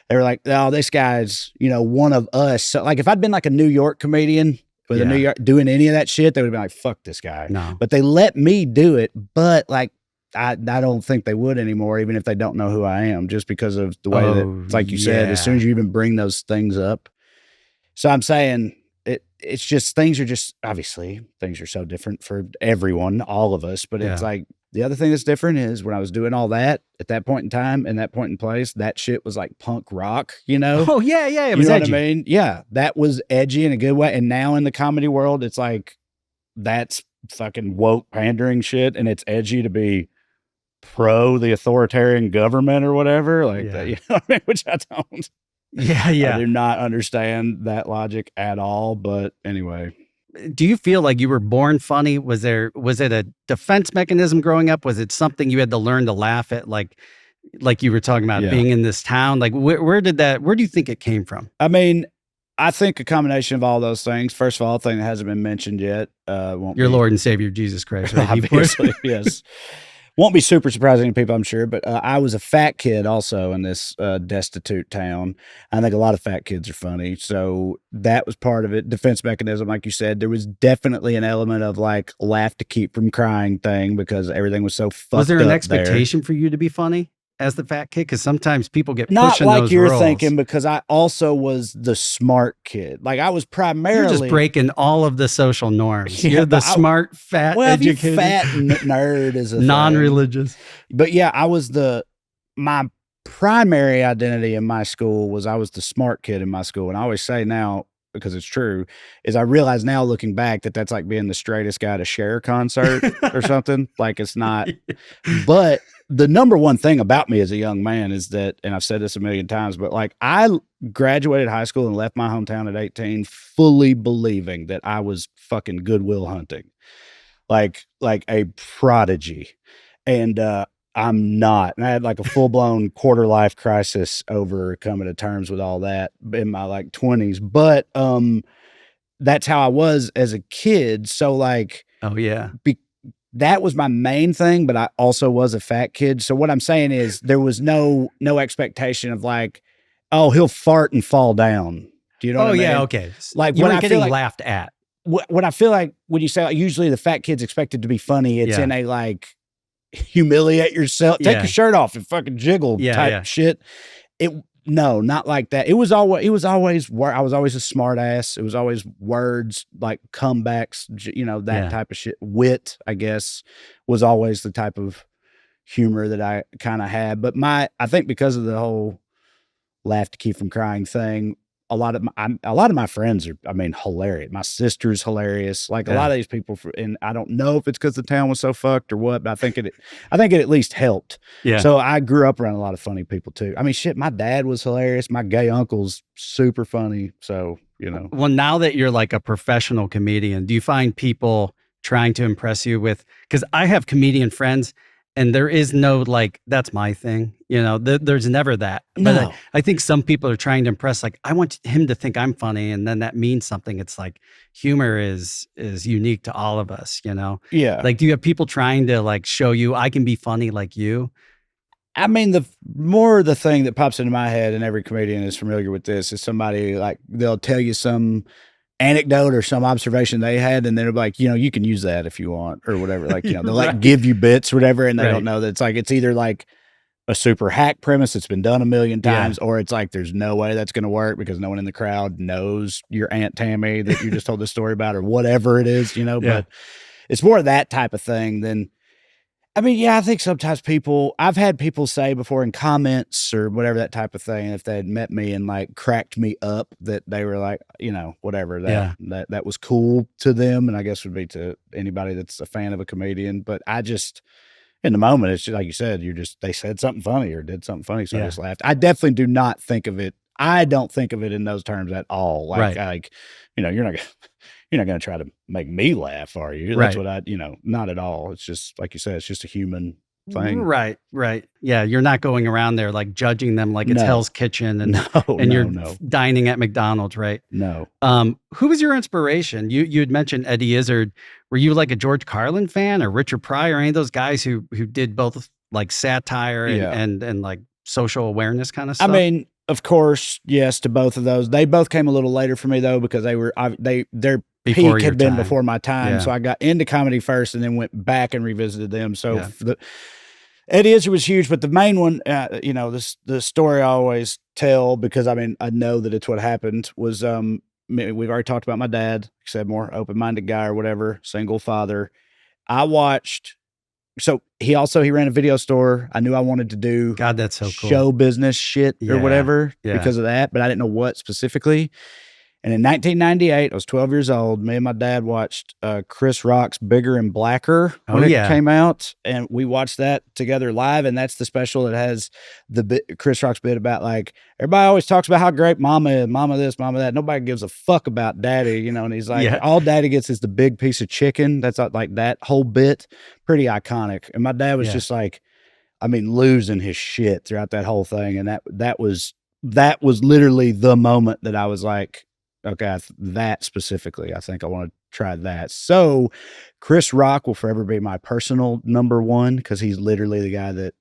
They were like, oh, this guy's, one of us. So like if I'd been like a New York comedian with a New York doing any of that shit, they would have been like, fuck this guy. No. But they let me do it. But like, I don't think they would anymore, even if they don't know who I am, just because of the way that, like you said, as soon as you even bring those things up. So I'm saying it's just, obviously things are so different for everyone, all of us. But it's like, the other thing that's different is when I was doing all that at that point in time and that point in place, that shit was like punk rock, Oh, yeah. It was edgy. What I mean? Yeah. That was edgy in a good way. And now in the comedy world, it's like, that's fucking woke pandering shit. And it's edgy to be pro the authoritarian government or whatever. Like that, what I mean? Which I don't. I do not understand that logic at all. But anyway. Do you feel like you were born funny? Was it a defense mechanism growing up? Was it something you had to learn to laugh at? Like you were talking about being in this town. Like where do you think it came from? I mean, I think a combination of all those things. First of all, a thing that hasn't been mentioned yet. Your Lord and Savior, Jesus Christ. Right? Obviously, yes. Won't be super surprising to people, I'm sure, but I was a fat kid also in this destitute town. I think a lot of fat kids are funny. So that was part of it. Defense mechanism, like you said, there was definitely an element of like laugh to keep from crying thing because everything was so fucked up. Was there an expectation for you to be funny as the fat kid? Because sometimes people get not pushing like those you're roles. thinking, because I also was the smart kid. Like I was primarily you're just breaking all of the social norms. Yeah, you're the smart, fat, educated, fat nerd is a non-religious. But yeah, I was my primary identity in my school was I was the smart kid in my school, and I always say now, because it's true, is I realize now looking back that that's like being the straightest guy to Cher concert or something. Like it's not, but the number one thing about me as a young man is that, and I've said this a million times, but like I graduated high school and left my hometown at 18, fully believing that I was fucking Goodwill Hunting, like a prodigy. And, I'm not. And I had like a full blown quarter life crisis over coming to terms with all that in my like 20s. But, that's how I was as a kid. So like, oh yeah, that was my main thing, but I also was a fat kid. So what I'm saying is there was no expectation of like, oh, he'll fart and fall down. Do you know what I mean? Yeah, okay. Like you when weren't I getting feel like, laughed at. What I feel like when you say like, usually the fat kid's expected to be funny, it's in a like humiliate yourself, take your shirt off and fucking jiggle type shit. No, not like that. I was always a smart ass. It was always words like comebacks, that type of shit. Wit, I guess, was always the type of humor that I kind of had. But I think because of the whole laugh to keep from crying thing, a lot of my friends are, hilarious. My sister's hilarious. Like a lot of these people, and I don't know if it's because the town was so fucked or what, but I think it at least helped. Yeah. So I grew up around a lot of funny people too. Shit, my dad was hilarious. My gay uncle's super funny. So, Well, now that you're like a professional comedian, do you find people trying to impress you with, because I have comedian friends and there is no like, that's my thing, there's never that. But No. I think some people are trying to impress, like, I want him to think I'm funny. And then that means something. It's like humor is unique to all of us, Yeah. Like, do you have people trying to like show you I can be funny like you? The thing that pops into my head, and every comedian is familiar with this, is somebody like, they'll tell you some anecdote or some observation they had, and they're like, you can use that if you want, or whatever. Like, they'll like give you bits or whatever, and they don't know that it's either like a super hack premise that's been done a million times, or it's like there's no way that's going to work because no one in the crowd knows your Aunt Tammy that you just told this story about, or whatever it is, But it's more of that type of thing than. I think sometimes I've had people say before in comments or whatever, that type of thing, if they had met me and like cracked me up, that they were like, whatever, that was cool to them. And I guess would be to anybody that's a fan of a comedian. But I just, in the moment, it's just like you said, they said something funny or did something funny. So I just laughed. I definitely do not think of it. I don't think of it in those terms at all. Like, you're not going to try to make me laugh, are you? That's what not at all. It's just, like you said, it's just a human thing. Right. Yeah. You're not going around there like judging them like it's Hell's Kitchen and you're dining at McDonald's, right? No. Who was your inspiration? You had mentioned Eddie Izzard. Were you like a George Carlin fan or Richard Pryor or any of those guys who did both like satire and like social awareness kind of stuff? Of course, yes to both of those. They both came a little later for me though, because their before peak had been before my time. Yeah. So I got into comedy first and then went back and revisited them. So Eddie Izzard was huge, but the main one, the story I always tell, because I know that it's what happened, was we've already talked about my dad. Like I said, more open-minded guy or whatever, single father. I watched. So he ran a video store. I knew I wanted to do that's so cool. Show business shit or whatever because of that, but I didn't know what specifically. And in 1998, I was 12 years old. Me and my dad watched Chris Rock's Bigger and Blacker when it came out. And we watched that together live. And that's the special that has Chris Rock's bit about like, everybody always talks about how great mama is, mama this, mama that. Nobody gives a fuck about daddy, and he's like, all daddy gets is the big piece of chicken. That's like that whole bit. Pretty iconic. And my dad was just like, losing his shit throughout that whole thing. And that was literally the moment that I was like, okay, that specifically, I think I want to try that. So Chris Rock will forever be my personal number one, because he's literally the guy that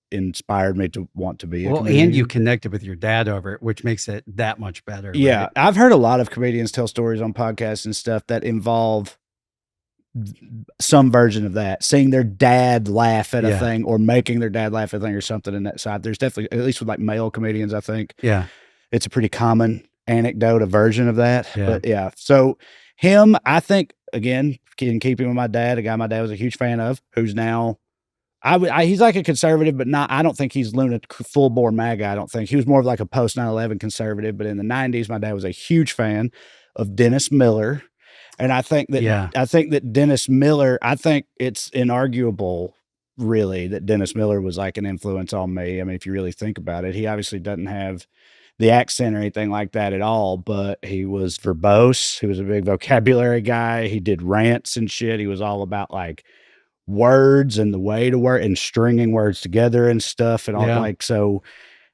inspired me to want to be a comedian. And you connected with your dad over it, which makes it that much better. Yeah. Right? I've heard a lot of comedians tell stories on podcasts and stuff that involve some version of that, seeing their dad laugh at a thing or making their dad laugh at a thing or something in that side. There's definitely, at least with like male comedians, I think it's a pretty common anecdote, a version of that. But so him, I think, again, in keeping with my dad, a guy my dad was a huge fan of, who's now he's like a conservative, but I don't think he's full bore MAGA. I don't think he was more of like a post 9/11 conservative. But in the 90s, my dad was a huge fan of Dennis Miller. And I think that Dennis Miller, I think it's inarguable really that Dennis Miller was like an influence on me. If you really think about it, he obviously doesn't have the accent or anything like that at all, but he was verbose. He was a big vocabulary guy. He did rants and shit. He was all about like words and the way to work and stringing words together and stuff. And all so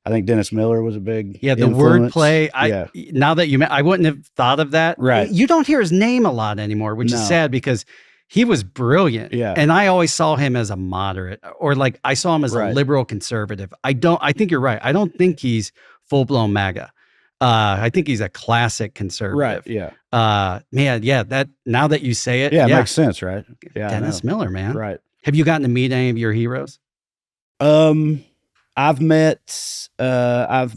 I think Dennis Miller was a big the influence. wordplay. Now that I wouldn't have thought of that. Right. You don't hear his name a lot anymore, which is sad because he was brilliant. Yeah. And I always saw him as a moderate, or like I saw him as a liberal conservative. I think you're right. I don't think he's full-blown MAGA. I think he's a classic conservative. Right, yeah. That now that you say it. Yeah, it makes sense, right? Yeah. Dennis Miller, man. Right. Have you gotten to meet any of your heroes? I've met Adam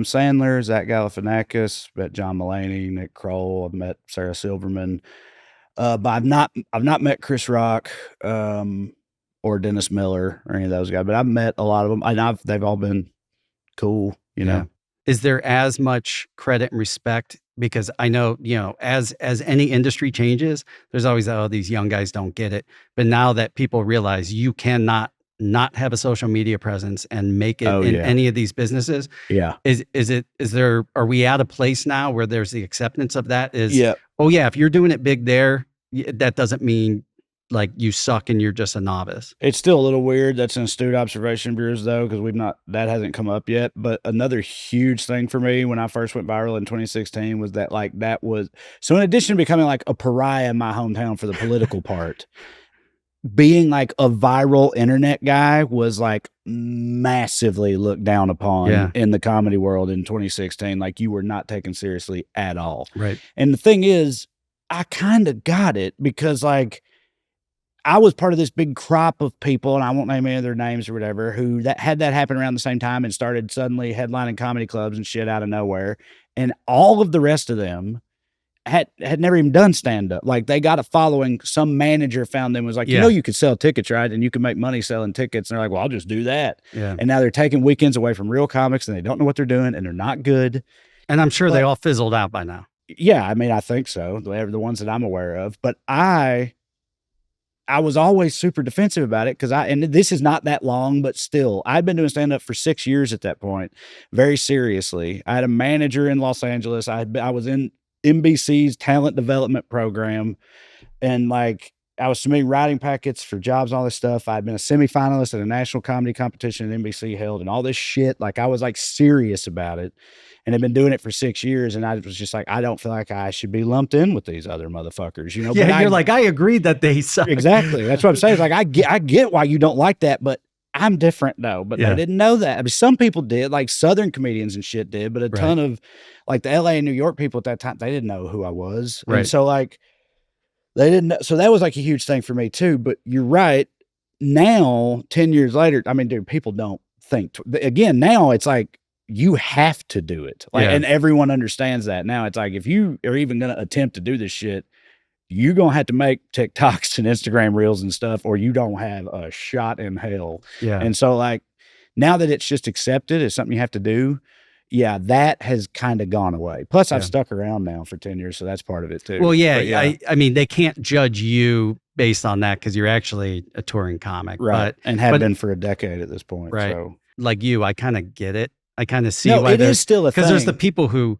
Sandler, Zach Galifianakis, met John Mulaney, Nick Kroll. I've met Sarah Silverman, but I've not met Chris Rock or Dennis Miller or any of those guys. But I've met a lot of them, and they've all been cool. You know, is there as much credit and respect? Because I know, as any industry changes, there's always, these young guys don't get it. But now that people realize you cannot not have a social media presence and make it any of these businesses. Yeah. Are we at a place now where there's the acceptance of that yeah. Oh yeah, if you're doing it big there, that doesn't mean like you suck and you're just a novice. It's still a little weird. That's an astute observation of yours though, because that hasn't come up yet. But another huge thing for me when I first went viral in 2016 was that so in addition to becoming like a pariah in my hometown for the political part, being like a viral internet guy was like massively looked down upon in the comedy world in 2016. Like you were not taken seriously at all. Right. And the thing is, I kind of got it because like I was part of this big crop of people, and I won't name any of their names or whatever, who had that happen around the same time and started suddenly headlining comedy clubs and shit out of nowhere. And all of the rest of them had never even done stand-up. Like they got a following. Some manager found them, was like, you could sell tickets, right? And you can make money selling tickets. And they're like, well, I'll just do that. Yeah. And now they're taking weekends away from real comics and they don't know what they're doing and they're not good. And I'm sure they all fizzled out by now. Yeah. I mean, I think so. The ones that I'm aware of, but I was always super defensive about it because and this is not that long, but still, I'd been doing stand-up for 6 years at that point, very seriously. I had a manager in Los Angeles. I was in NBC's talent development program, and like I was submitting writing packets for jobs and all this stuff. I'd been a semifinalist at a national comedy competition that NBC held and all this shit. Like I was like serious about it and had been doing it for 6 years. And I was just like, I don't feel like I should be lumped in with these other motherfuckers, you know? Yeah, but you're like, I agreed that they suck. Exactly. That's what I'm saying. It's like, I get why you don't like that, but I'm different though. But they didn't know that. I mean, some people did, like Southern comedians and shit did, but a ton of like the LA and New York people at that time, they didn't know who I was. Right. And so like, they didn't know. So that was like a huge thing for me too. But you're right. Now, 10 years later, I mean, dude, people don't think. Again, now it's like you have to do it. Like, and everyone understands that. Now it's like if you are even going to attempt to do this shit, you're going to have to make TikToks and Instagram reels and stuff, or you don't have a shot in hell. Yeah. And so like now that it's just accepted as something you have to do, that has kind of gone away. Plus, I've stuck around now for 10 years, so that's part of it too. Well, I mean, they can't judge you based on that because you're actually a touring comic. Right, and have been for a decade at this point. Right. So. Like you, I kind of get it. I kind of see why it is still a thing. Because there's the people who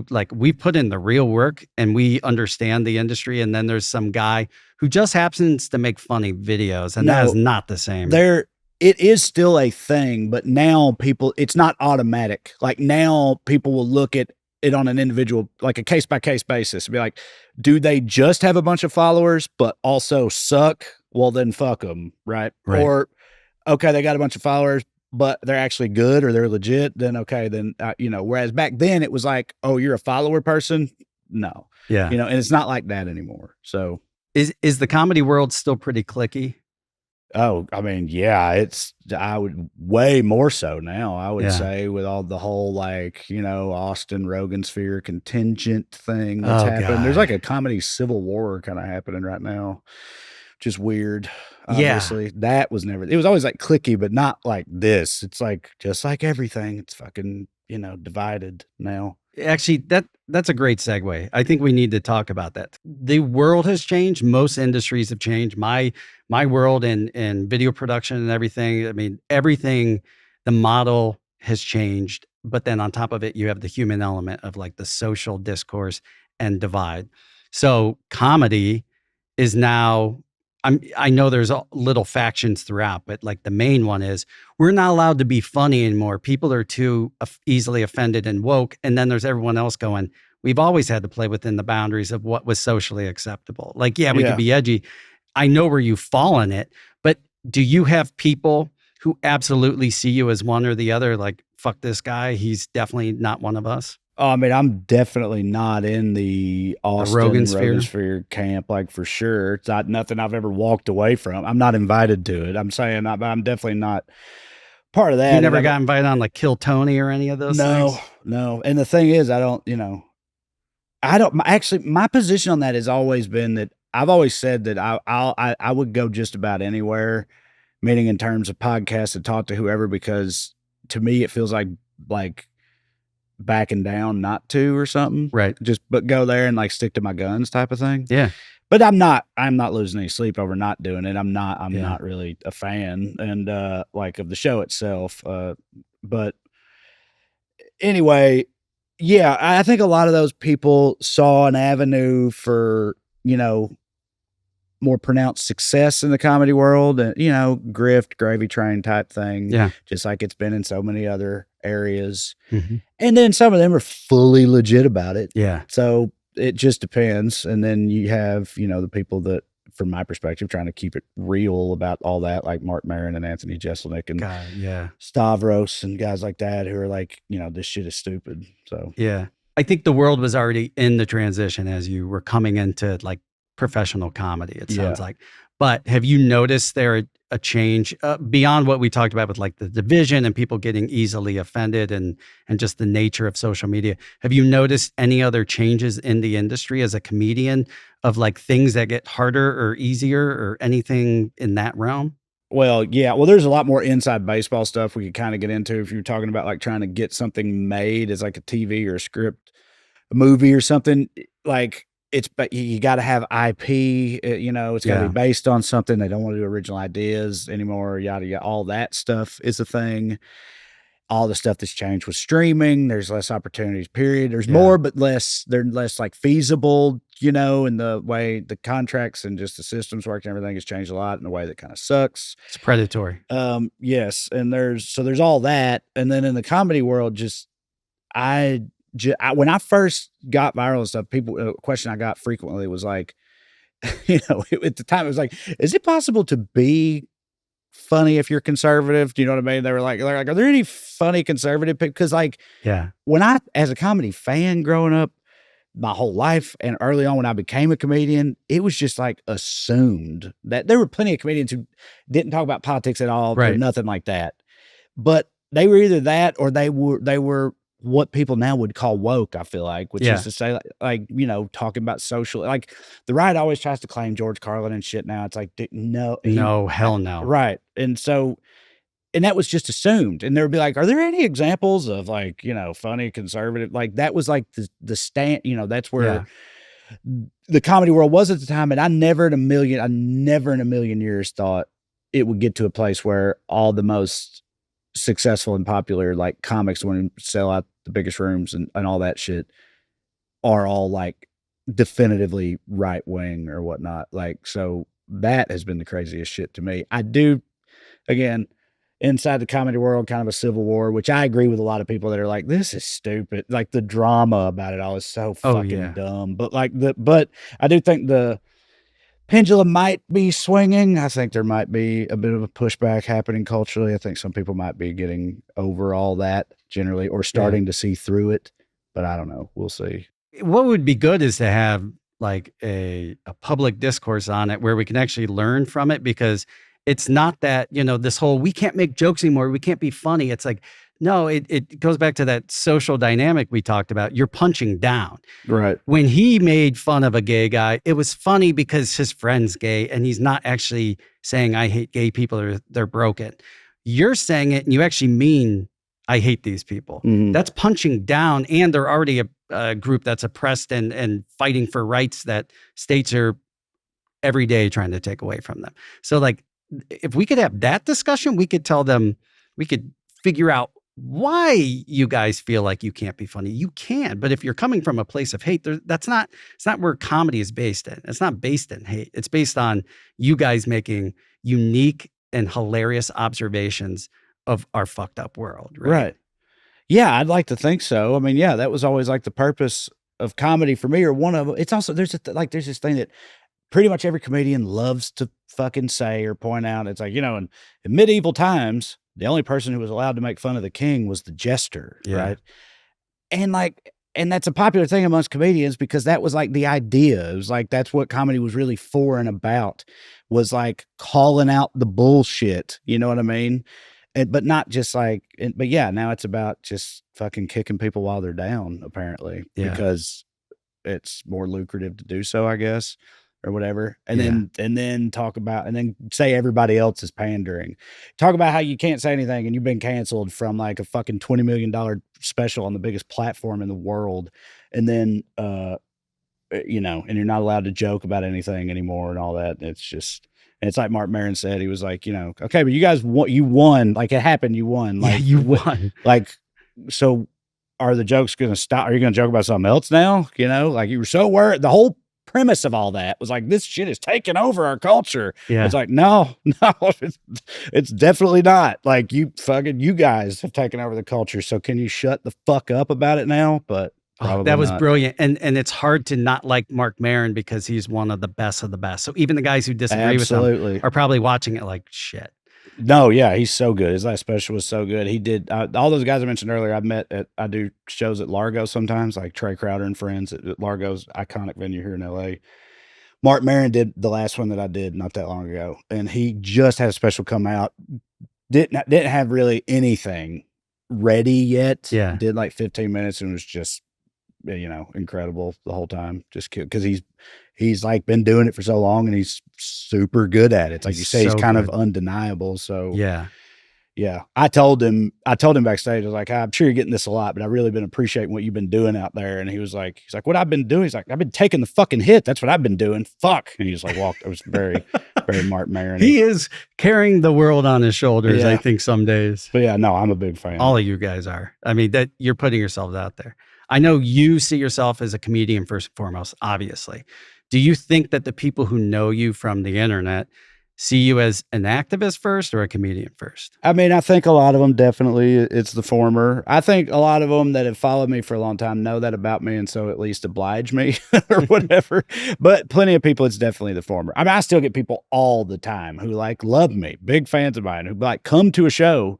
like we put in the real work and we understand the industry, and then there's some guy who just happens to make funny videos, and that is not the same. It is still a thing, but now it's not automatic. Like now people will look at it on an individual, like a case-by-case basis and be like, do they just have a bunch of followers, but also suck? Well, then fuck them, right? Or, okay, they got a bunch of followers, but they're actually good or they're legit. Then, okay, then, whereas back then it was like, oh, you're a follower person? No. Yeah. And it's not like that anymore. So. Is the comedy world still pretty cliquey? Oh, I mean, I would way more so now, I would say, with all the whole like, Austin Rogan sphere contingent thing that's happening. God. There's like a comedy civil war kind of happening right now, which is weird. Obviously, that was it was always like cliquey, but not like this. It's like, just like everything, it's fucking, divided now. Actually, that's a great segue. I think we need to talk about that. The world has changed. Most industries have changed. My world and video production and everything. I mean, everything, the model has changed. But then on top of it, you have the human element of like the social discourse and divide. So comedy is now, I know there's little factions throughout, but like the main one is we're not allowed to be funny anymore. People are too easily offended and woke. And then there's everyone else going, we've always had to play within the boundaries of what was socially acceptable. Like, we could be edgy. I know where you fall in it, but do you have people who absolutely see you as one or the other? Like, fuck this guy. He's definitely not one of us. Oh, I mean, I'm definitely not in the Austin Rogan sphere camp, like for sure. It's not nothing I've ever walked away from. I'm not invited to it. I'm saying, but I'm definitely not part of that. You never got invited on like Kill Tony or any of those things? No. And the thing is, actually, my position on that has always been that I've always said that I would go just about anywhere, meaning in terms of podcasts, to talk to whoever, because to me, it feels like backing down not to or something. Right. But go there and like stick to my guns type of thing. Yeah. But I'm not losing any sleep over not doing it. I'm not really a fan and like of the show itself. But anyway, yeah, I think a lot of those people saw an avenue for, more pronounced success in the comedy world and, grift, gravy train type thing. Yeah. Just like it's been in so many other areas. Mm-hmm. And then some of them are fully legit about it. Yeah. So it just depends. And then you have, the people that, from my perspective, trying to keep it real about all that, like Mark Maron and Anthony Jeselnik and Stavros and guys like that who are like, this shit is stupid. So, yeah. I think the world was already in the transition as you were coming into like professional comedy, it sounds like. But have you noticed there a change beyond what we talked about with like the division and people getting easily offended and just the nature of social media? Have you noticed any other changes in the industry as a comedian of like things that get harder or easier or anything in that realm? Well, yeah. Well, there's a lot more inside baseball stuff we could kind of get into if you're talking about like trying to get something made as like a TV or a script, a movie or something. Like but you got to have IP, it's got to be based on something. They don't want to do original ideas anymore. Yada, yada. All that stuff is a thing. All the stuff that's changed with streaming. There's less opportunities, period. There's more, but less. They're less like feasible, in the way the contracts and just the systems work and everything has changed a lot in a way that kind of sucks. It's predatory. Yes. And there's all that. And then in the comedy world, when I first got viral and stuff, a question I got frequently was like, at the time it was like, is it possible to be funny if you're conservative? Do you know what I mean? They're like, are there any funny conservative people? Because when I, as a comedy fan growing up my whole life and early on when I became a comedian, it was just like assumed that there were plenty of comedians who didn't talk about politics at all or nothing like that. But they were either that or they were what people now would call woke, I feel like, which is to say like, talking about social, like the right always tries to claim George Carlin and shit now. It's like, no, hell no. Right. And so, and that was just assumed. And there would be like, are there any examples of like, funny conservative? Like that was like the stand, that's where the comedy world was at the time. And I never in a million years thought it would get to a place where all the most successful and popular like comics want to sell out the biggest rooms and all that shit are all like definitively right wing or whatnot. Like, so that has been the craziest shit to me. I do, again, inside the comedy world, kind of a civil war, which I agree with a lot of people that are like, this is stupid. Like the drama about it all is so fucking dumb. But but I do think the pendulum might be swinging. I think there might be a bit of a pushback happening culturally. I think some people might be getting over all that generally or starting to see through it, but I don't know. We'll see. What would be good is to have like a public discourse on it where we can actually learn from it, because it's not that, this whole, we can't make jokes anymore, we can't be funny. It's like, no, it goes back to that social dynamic we talked about. You're punching down. Right. When he made fun of a gay guy, it was funny because his friend's gay and he's not actually saying, I hate gay people or they're broken. You're saying it and you actually mean, I hate these people. Mm-hmm. That's punching down, and they're already a group that's oppressed and fighting for rights that states are every day trying to take away from them. So like, if we could have that discussion, we could tell them, we could figure out why you guys feel like you can't be funny. You can, but if you're coming from a place of hate, it's not where comedy is based in. It's not based in hate. It's based on you guys making unique and hilarious observations of our fucked up world. Right. Yeah, I'd like to think so. I mean, yeah, that was always like the purpose of comedy for me, or one of them. It's also, there's this thing that pretty much every comedian loves to fucking say or point out. It's like, in medieval times, the only person who was allowed to make fun of the king was the jester, right? And that's a popular thing amongst comedians because that was like the idea. It was like, that's what comedy was really for and about, was like calling out the bullshit. You know what I mean? but not just like, but yeah, now it's about just fucking kicking people while they're down, apparently, because it's more lucrative to do so, I guess, or whatever. And then talk about, and then say everybody else is pandering. Talk about how you can't say anything and you've been canceled from like a fucking $20 million special on the biggest platform in the world. And then, you know, and you're not allowed to joke about anything anymore and all that. It's just, and it's like Mark Maron said, he was like, you know, okay, but you guys you won, like it happened, you won. Like you won. Like, so are the jokes going to stop? Are you going to joke about something else now? You know, like you were so worried. The whole premise of all that was like, this shit is taking over our culture. Yeah. It's like, no, it's definitely not. Like you guys have taken over the culture. So can you shut the fuck up about it now? But that was not. brilliant. And it's hard to not like Mark Maron because he's one of the best of the best. So even the guys who disagree with him are probably watching it like shit. No, yeah, he's so good. His last special was so good. He did all those guys I mentioned earlier. I've met I do shows at Largo sometimes, like Trae Crowder and friends at Largo's iconic venue here in LA. Mark Maron did the last one that I did not that long ago, and he just had a special come out. Didn't have really anything ready yet. Yeah, did like 15 minutes and was just, you know, incredible the whole time. Just because he's like been doing it for so long and he's super good at it. It's like you say, he's kind of undeniable. So yeah. I told him backstage, I was like, I'm sure you're getting this a lot, but I've really been appreciating what you've been doing out there. And he's like, what I've been doing? He's like, I've been taking the fucking hit. That's what I've been doing. Fuck. And he just like walked. It was very, very Mark Maron. He is carrying the world on his shoulders, I think, some days. But yeah, no, I'm a big fan. All of you guys are. I mean, that you're putting yourselves out there. I know you see yourself as a comedian first and foremost, obviously. Do you think that the people who know you from the internet see you as an activist first or a comedian first? I mean, I think a lot of them definitely it's the former. I think a lot of them that have followed me for a long time know that about me and so at least oblige me or whatever. But plenty of people, it's definitely the former. I mean, I still get people all the time who like love me, big fans of mine, who like come to a show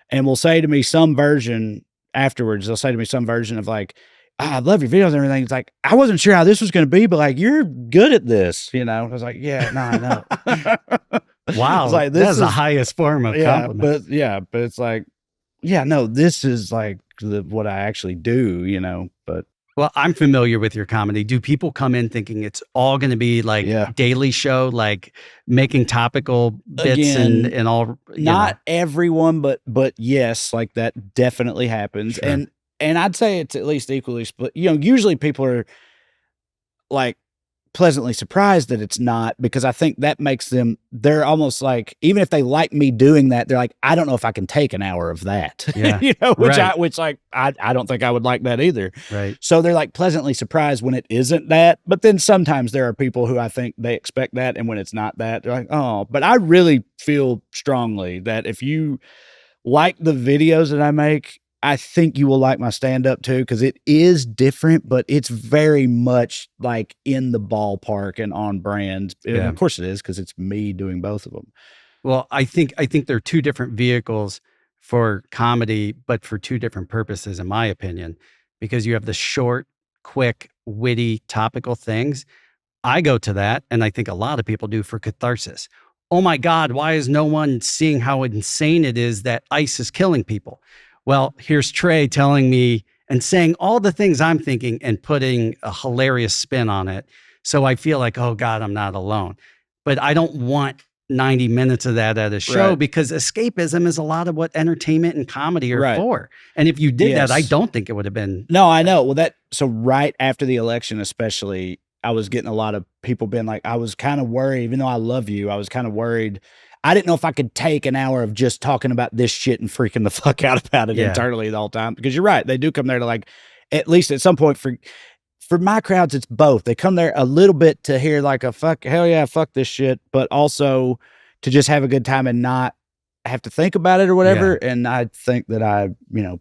and will say to me some version afterwards. They'll say to me some version of like, I love your videos and everything. It's like, I wasn't sure how this was going to be, but like, you're good at this, you know? I was like, yeah, no, I know. Wow. Like, that's the highest form of compliment. But it's like, yeah, no, this is like what I actually do, you know, but. Well, I'm familiar with your comedy. Do people come in thinking it's all going to be like Daily Show, like making topical bits and all? Not everyone, but yes, like that definitely happens. Sure. And I'd say it's at least equally split. You know, usually people are like pleasantly surprised that it's not, because I think that makes them, they're almost like, even if they like me doing that, they're like, I don't know if I can take an hour of that. Yeah. You know, I don't think I would like that either. Right. So they're like pleasantly surprised when it isn't that. But then sometimes there are people who I think they expect that. And when it's not that, they're like, oh, but I really feel strongly that if you like the videos that I make, I think you will like my stand-up too, because it is different, but it's very much like in the ballpark and on brand. Yeah. Of course it is, because it's me doing both of them. Well, I think they're two different vehicles for comedy, but for two different purposes, in my opinion, because you have the short, quick, witty, topical things. I go to that, and I think a lot of people do, for catharsis. Oh my God, why is no one seeing how insane it is that ICE is killing people? Well, here's Trae telling me and saying all the things I'm thinking and putting a hilarious spin on it. So I feel like, oh God, I'm not alone. But I don't want 90 minutes of that at a show, because escapism is a lot of what entertainment and comedy are for. And if you did that, I don't think it would have been. No, I know. Well, so right after the election, especially, I was getting a lot of people being like, I was kind of worried, even though I love you, I was kind of worried. I didn't know if I could take an hour of just talking about this shit and freaking the fuck out about it internally the whole time. Because you're right. They do come there to like, at least at some point for my crowds, it's both. They come there a little bit to hear like a hell yeah, fuck this shit, but also to just have a good time and not have to think about it or whatever. Yeah. And I think that I,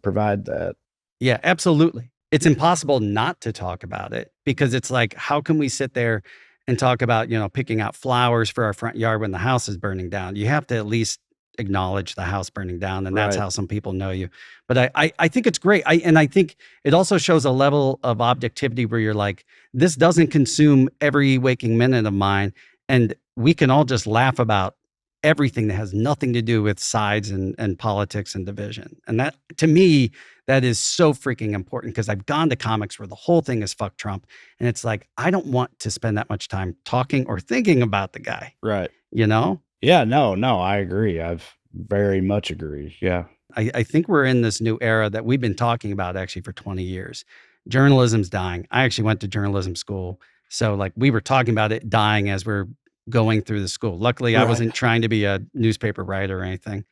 provide that. Yeah, absolutely. It's impossible not to talk about it, because it's like, how can we sit there and talk about, picking out flowers for our front yard when the house is burning down? You have to at least acknowledge the house burning down, and that's how some people know you. But I think it's great. I think it also shows a level of objectivity where you're like, this doesn't consume every waking minute of mine, and we can all just laugh about everything that has nothing to do with sides and politics and division. And that, to me, that is so freaking important, because I've gone to comics where the whole thing is fuck Trump. And it's like, I don't want to spend that much time talking or thinking about the guy, Right. you know? Yeah, no, I agree. I've very much agree. Yeah. I think we're in this new era that we've been talking about actually for 20 years. Journalism's dying. I actually went to journalism school. So like we were talking about it dying as we're going through the school. Luckily, I wasn't trying to be a newspaper writer or anything.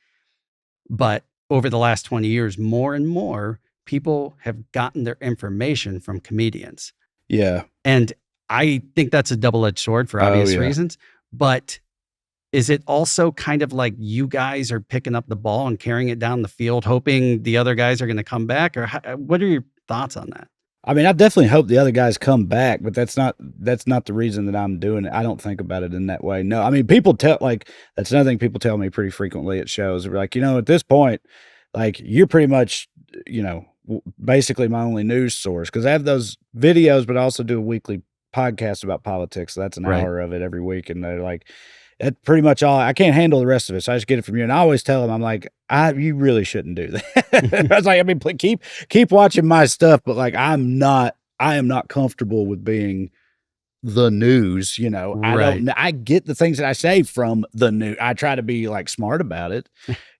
But over the last 20 years, more and more people have gotten their information from comedians. Yeah. And I think that's a double-edged sword for obvious reasons. But is it also kind of like you guys are picking up the ball and carrying it down the field, hoping the other guys are going to come back? Or what are your thoughts on that? I mean, I definitely hope the other guys come back, but that's not the reason that I'm doing it. I don't think about it in that way. No, I mean, people that's another thing people tell me pretty frequently at shows. They're like, at this point, like you're pretty much, basically my only news source, because I have those videos, but I also do a weekly podcast about politics. So that's an hour of it every week. And they're like, that's pretty much all. I can't handle the rest of it, so I just get it from you. And I always tell them, I'm like, you really shouldn't do that. I was like, I mean, keep watching my stuff, but like, I am not comfortable with being the news. I get the things that I say from the news. I try to be like smart about it,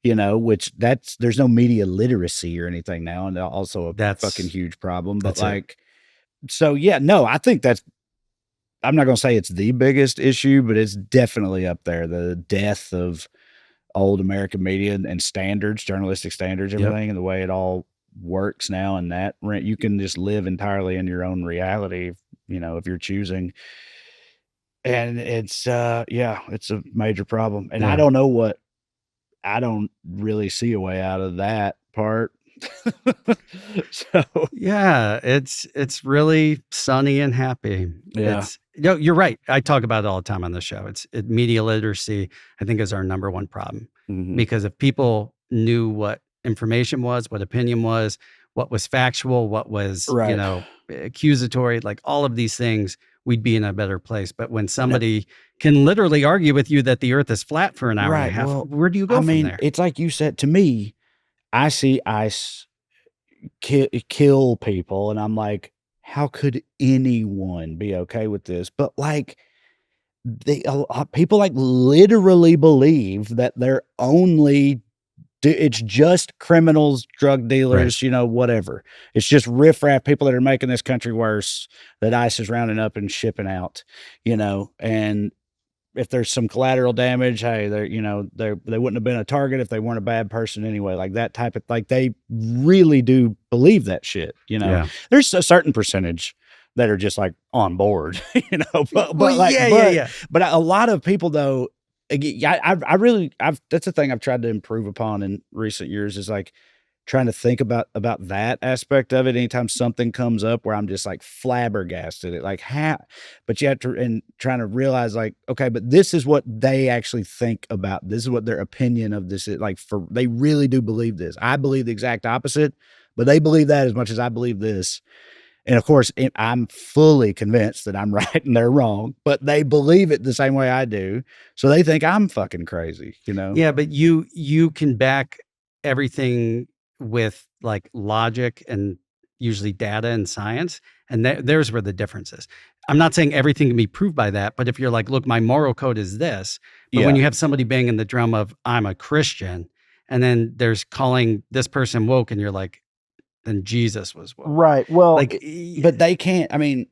which there's no media literacy or anything now, and also that's fucking huge problem. But like, so yeah, no, I think I'm not going to say it's the biggest issue, but it's definitely up there. The death of old American media and standards, journalistic standards, everything, and the way it all works now. And that you can just live entirely in your own reality, if you're choosing. And it's, it's a major problem. And I don't really see a way out of that part. So yeah, it's really sunny and happy. Yeah. You're right. I talk about it all the time on the show. Media literacy, I think, is our number one problem. Because if people knew what information was, what opinion was, what was factual, what was accusatory, like all of these things, we'd be in a better place. But when somebody can literally argue with you that the earth is flat for an hour and a half, where do you go from there? It's like you said to me, I see ice kill people, and I'm like, how could anyone be okay with this? But like, people like literally believe that they're only it's just criminals, drug dealers, whatever. It's just riffraff people that are making this country worse that ICE is rounding up and shipping out, and if there's some collateral damage, hey, they wouldn't have been a target if they weren't a bad person anyway. Like that type of, like, they really do believe that shit. There's a certain percentage that are just like on board, but a lot of people though, that's the thing I've tried to improve upon in recent years, is like trying to think about that aspect of it. Anytime something comes up where I'm just like flabbergasted at, like, how, but you have to, and trying to realize like, okay, but this is what they actually think about. This is what their opinion of this is like, they really do believe this. I believe the exact opposite, but they believe that as much as I believe this. And of course, I'm fully convinced that I'm right and they're wrong, but they believe it the same way I do. So they think I'm fucking crazy, Yeah, but you can back everything with like logic and usually data and science. And there's where the difference is. I'm not saying everything can be proved by that, but if you're like, look, my moral code is this, but when you have somebody banging the drum of I'm a Christian, and then there's calling this person woke, and you're like, then Jesus was woke. Right. Well, like, but they can't, I mean,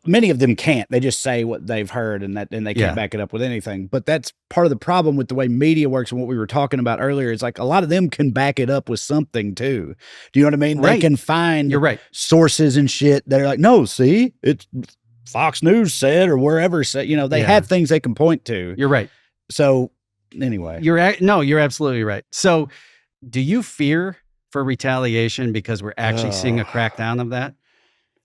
many of them can't. They just say what they've heard, and they can't back it up with anything. But that's part of the problem with the way media works, and what we were talking about earlier is like a lot of them can back it up with something too. Do you know what I mean? Right. They can find You're right. sources and shit that are like, no, see, it's Fox News said, or wherever said, they have things they can point to. You're right. So anyway, you're absolutely right. So do you fear for retaliation because we're actually seeing a crackdown of that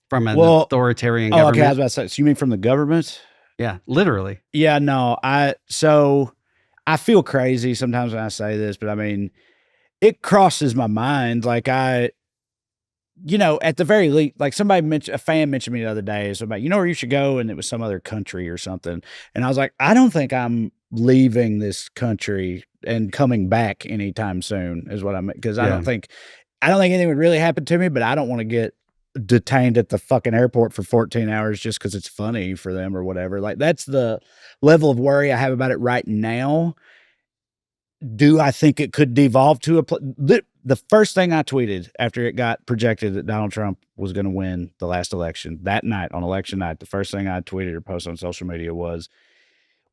from an authoritarian government? Okay, I was about to say, so you mean from the government? Yeah, literally. Yeah, no, I feel crazy sometimes when I say this, but I mean, it crosses my mind. Like at the very least, like a fan mentioned me the other day, so about, where you should go, and it was some other country or something. And I was like, I don't think I'm leaving this country and coming back anytime soon is what I mean. Because I don't think anything would really happen to me, but I don't want to get detained at the fucking airport for 14 hours just because it's funny for them or whatever. Like, that's the level of worry I have about it right now. Do I think it could devolve to the first thing I tweeted after it got projected that Donald Trump was going to win the last election, that night, on election night, the first thing I tweeted or posted on social media was,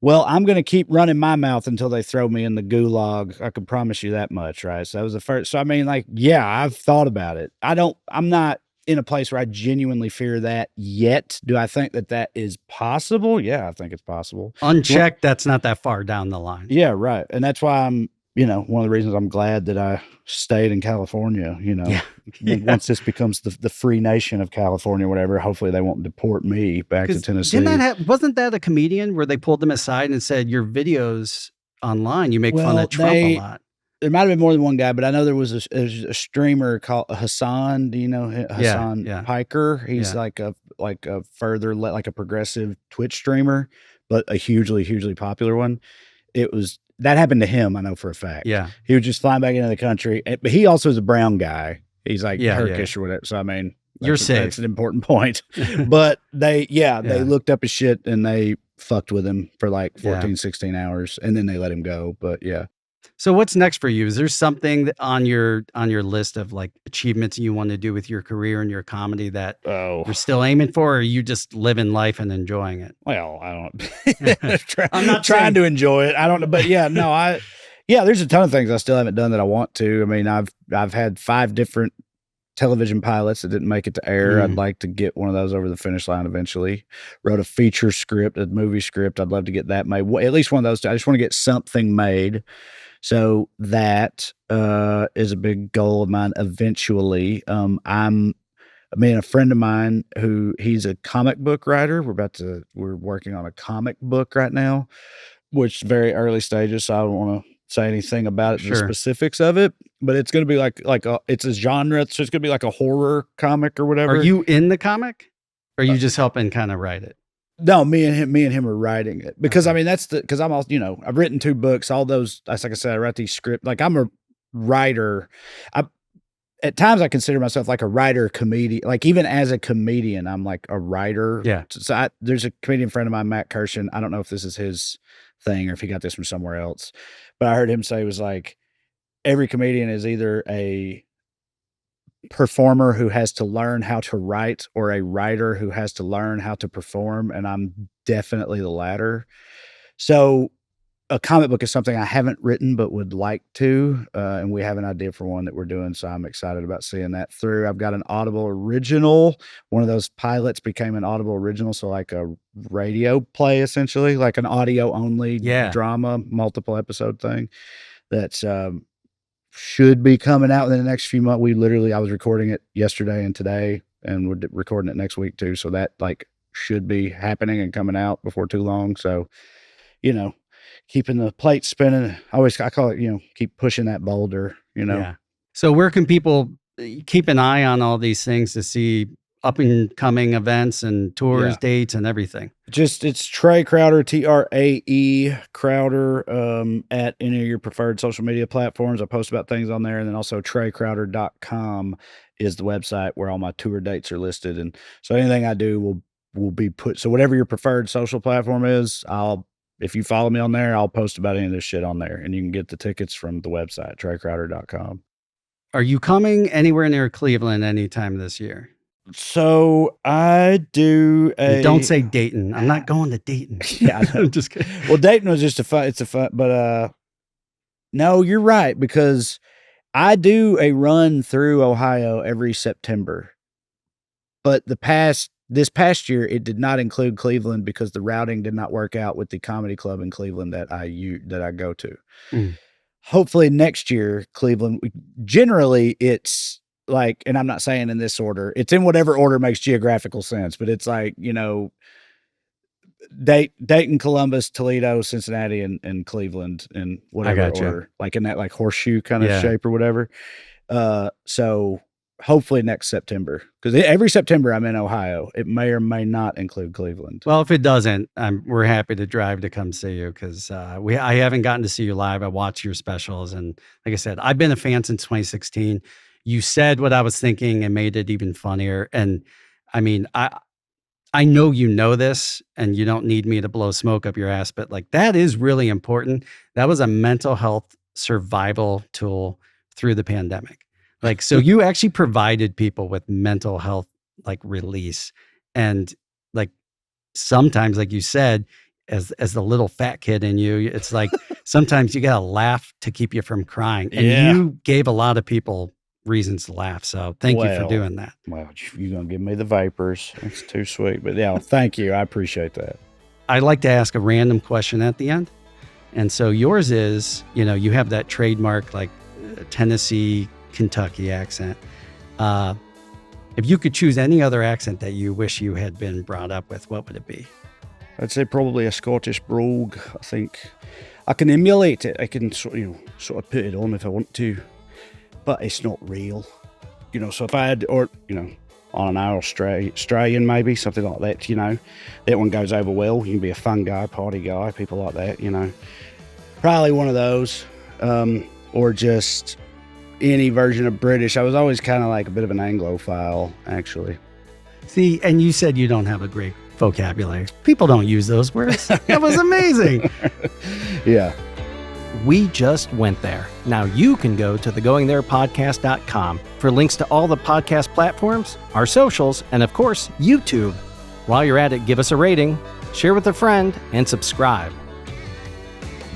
well, I'm going to keep running my mouth until they throw me in the gulag. I can promise you that much, right? So that was the first. So, I mean, like, yeah, I've thought about it. I'm not in a place where I genuinely fear that yet. Do I think that is possible? Yeah, I think it's possible. Unchecked, that's not that far down the line. Yeah, right. And that's why I'm, one of the reasons I'm glad that I stayed in California, once this becomes the free nation of California, whatever, hopefully they won't deport me back to Tennessee. Wasn't that a comedian where they pulled them aside and said, your videos online, you make fun of Trump a lot? There might have been more than one guy, but I know there was a streamer called Hassan. Do you know Hassan Piker? He's like a further, like a progressive Twitch streamer, but a hugely popular one. That happened to him, I know for a fact. Yeah. He was just flying back into the country. But he also is a brown guy. He's like Turkish or whatever. So, I mean, you're safe. That's an important point. But they looked up his shit and they fucked with him for like 14, 16 hours. And then they let him go. But yeah. So what's next for you? Is there something on your list of like achievements you want to do with your career and your comedy that you're still aiming for, or are you just living life and enjoying it? Well, I don't. I'm not trying to enjoy it. I don't know, but there's a ton of things I still haven't done that I want to. I mean, I've had 5 different television pilots that didn't make it to air. I'd like to get one of those over the finish line eventually. Wrote a feature script, a movie script. I'd love to get that made. At least one of those. I just want to get something made. So that is a big goal of mine eventually. A friend of mine he's a comic book writer. We're working on a comic book right now, which is very early stages. So I don't want to say anything about it, the specifics of it, but it's going to be it's a genre. So it's going to be like a horror comic or whatever. Are you in the comic? Or are you just helping kind of write it? No, me and him are writing it because I mean because I'm all I've written 2 books. All those, like I said, I write these scripts. Like, I'm a writer. At times I consider myself like a writer comedian. Like, even as a comedian, I'm like a writer. Yeah. So there's a comedian friend of mine, Matt Kirshen. I don't know if this is his thing or if he got this from somewhere else, but I heard him say it was like every comedian is either a performer who has to learn how to write or a writer who has to learn how to perform, and I'm definitely the latter. So a comic book is something I haven't written but would like to, and we have an idea for one that we're doing, so I'm excited about seeing that through. I've got an Audible original. One of those pilots became an Audible original, so like a radio play, essentially, like an audio only drama, multiple episode thing that's should be coming out in the next few months. I was recording it yesterday and today, and we're recording it next week too. So that should be happening and coming out before too long. So, keeping the plate spinning. I call it, keep pushing that boulder, Yeah. So where can people keep an eye on all these things to see up and coming events and tours, dates, and everything? It's Trae Crowder, Trae Crowder, at any of your preferred social media platforms. I post about things on there. And then also TraeCrowder.com is the website where all my tour dates are listed. And so anything I do will be put. So whatever your preferred social platform is, if you follow me on there, I'll post about any of this shit on there. And you can get the tickets from the website, TraeCrowder.com. Are you coming anywhere near Cleveland anytime this year? So I do don't say Dayton. I'm not going to Dayton. Yeah, I'm just kidding. Well, Dayton was just but no, you're right, because I do a run through Ohio every September. But this past year, it did not include Cleveland because the routing did not work out with the comedy club in Cleveland that I go to. Hopefully next year, Cleveland, generally it's like, and I'm not saying in this order, it's in whatever order makes geographical sense, but it's like, Dayton, Columbus, Toledo, Cincinnati, and Cleveland in whatever order, like in that like horseshoe kind of shape or whatever. So hopefully next September, because every September I'm in Ohio. It may or may not include Cleveland. Well, if it doesn't, we're happy to drive to come see you, because I haven't gotten to see you live. I watch your specials, and like I said, I've been a fan since 2016. You said what I was thinking and made it even funnier. And I mean, I know you know this, and you don't need me to blow smoke up your ass, but like that is really important. That was a mental health survival tool through the pandemic. Like, so you actually provided people with mental health, like release. And like, sometimes, like you said, as the little fat kid in you, it's like, sometimes you got to laugh to keep you from crying. And you gave a lot of people reasons to laugh. So thank you for doing that. Well, you're going to give me the vapors. It's too sweet. But yeah, thank you. I appreciate that. I like to ask a random question at the end. And so yours is, you have that trademark, like Tennessee, Kentucky accent. If you could choose any other accent that you wish you had been brought up with, what would it be? I'd say probably a Scottish brogue. I think I can emulate it. I can sort of put it on if I want to, but it's not real. So if I had, on an Australian maybe, something like that, that one goes over well. You can be a fun guy, party guy, people like that, Probably one of those, or just any version of British. I was always kind of like a bit of an Anglophile, actually. See, and you said you don't have a great vocabulary. People don't use those words. That was amazing. Yeah. We just went there. Now you can go to thegoingtherepodcast.com for links to all the podcast platforms, our socials, and of course, YouTube. While you're at it, give us a rating, share with a friend, and subscribe.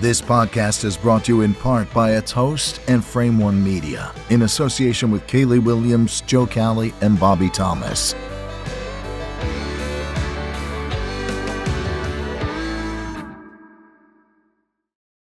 This podcast is brought to you in part by its host and Frame One Media, in association with Kaylee Williams, Joe Cowley, and Bobby Thomas.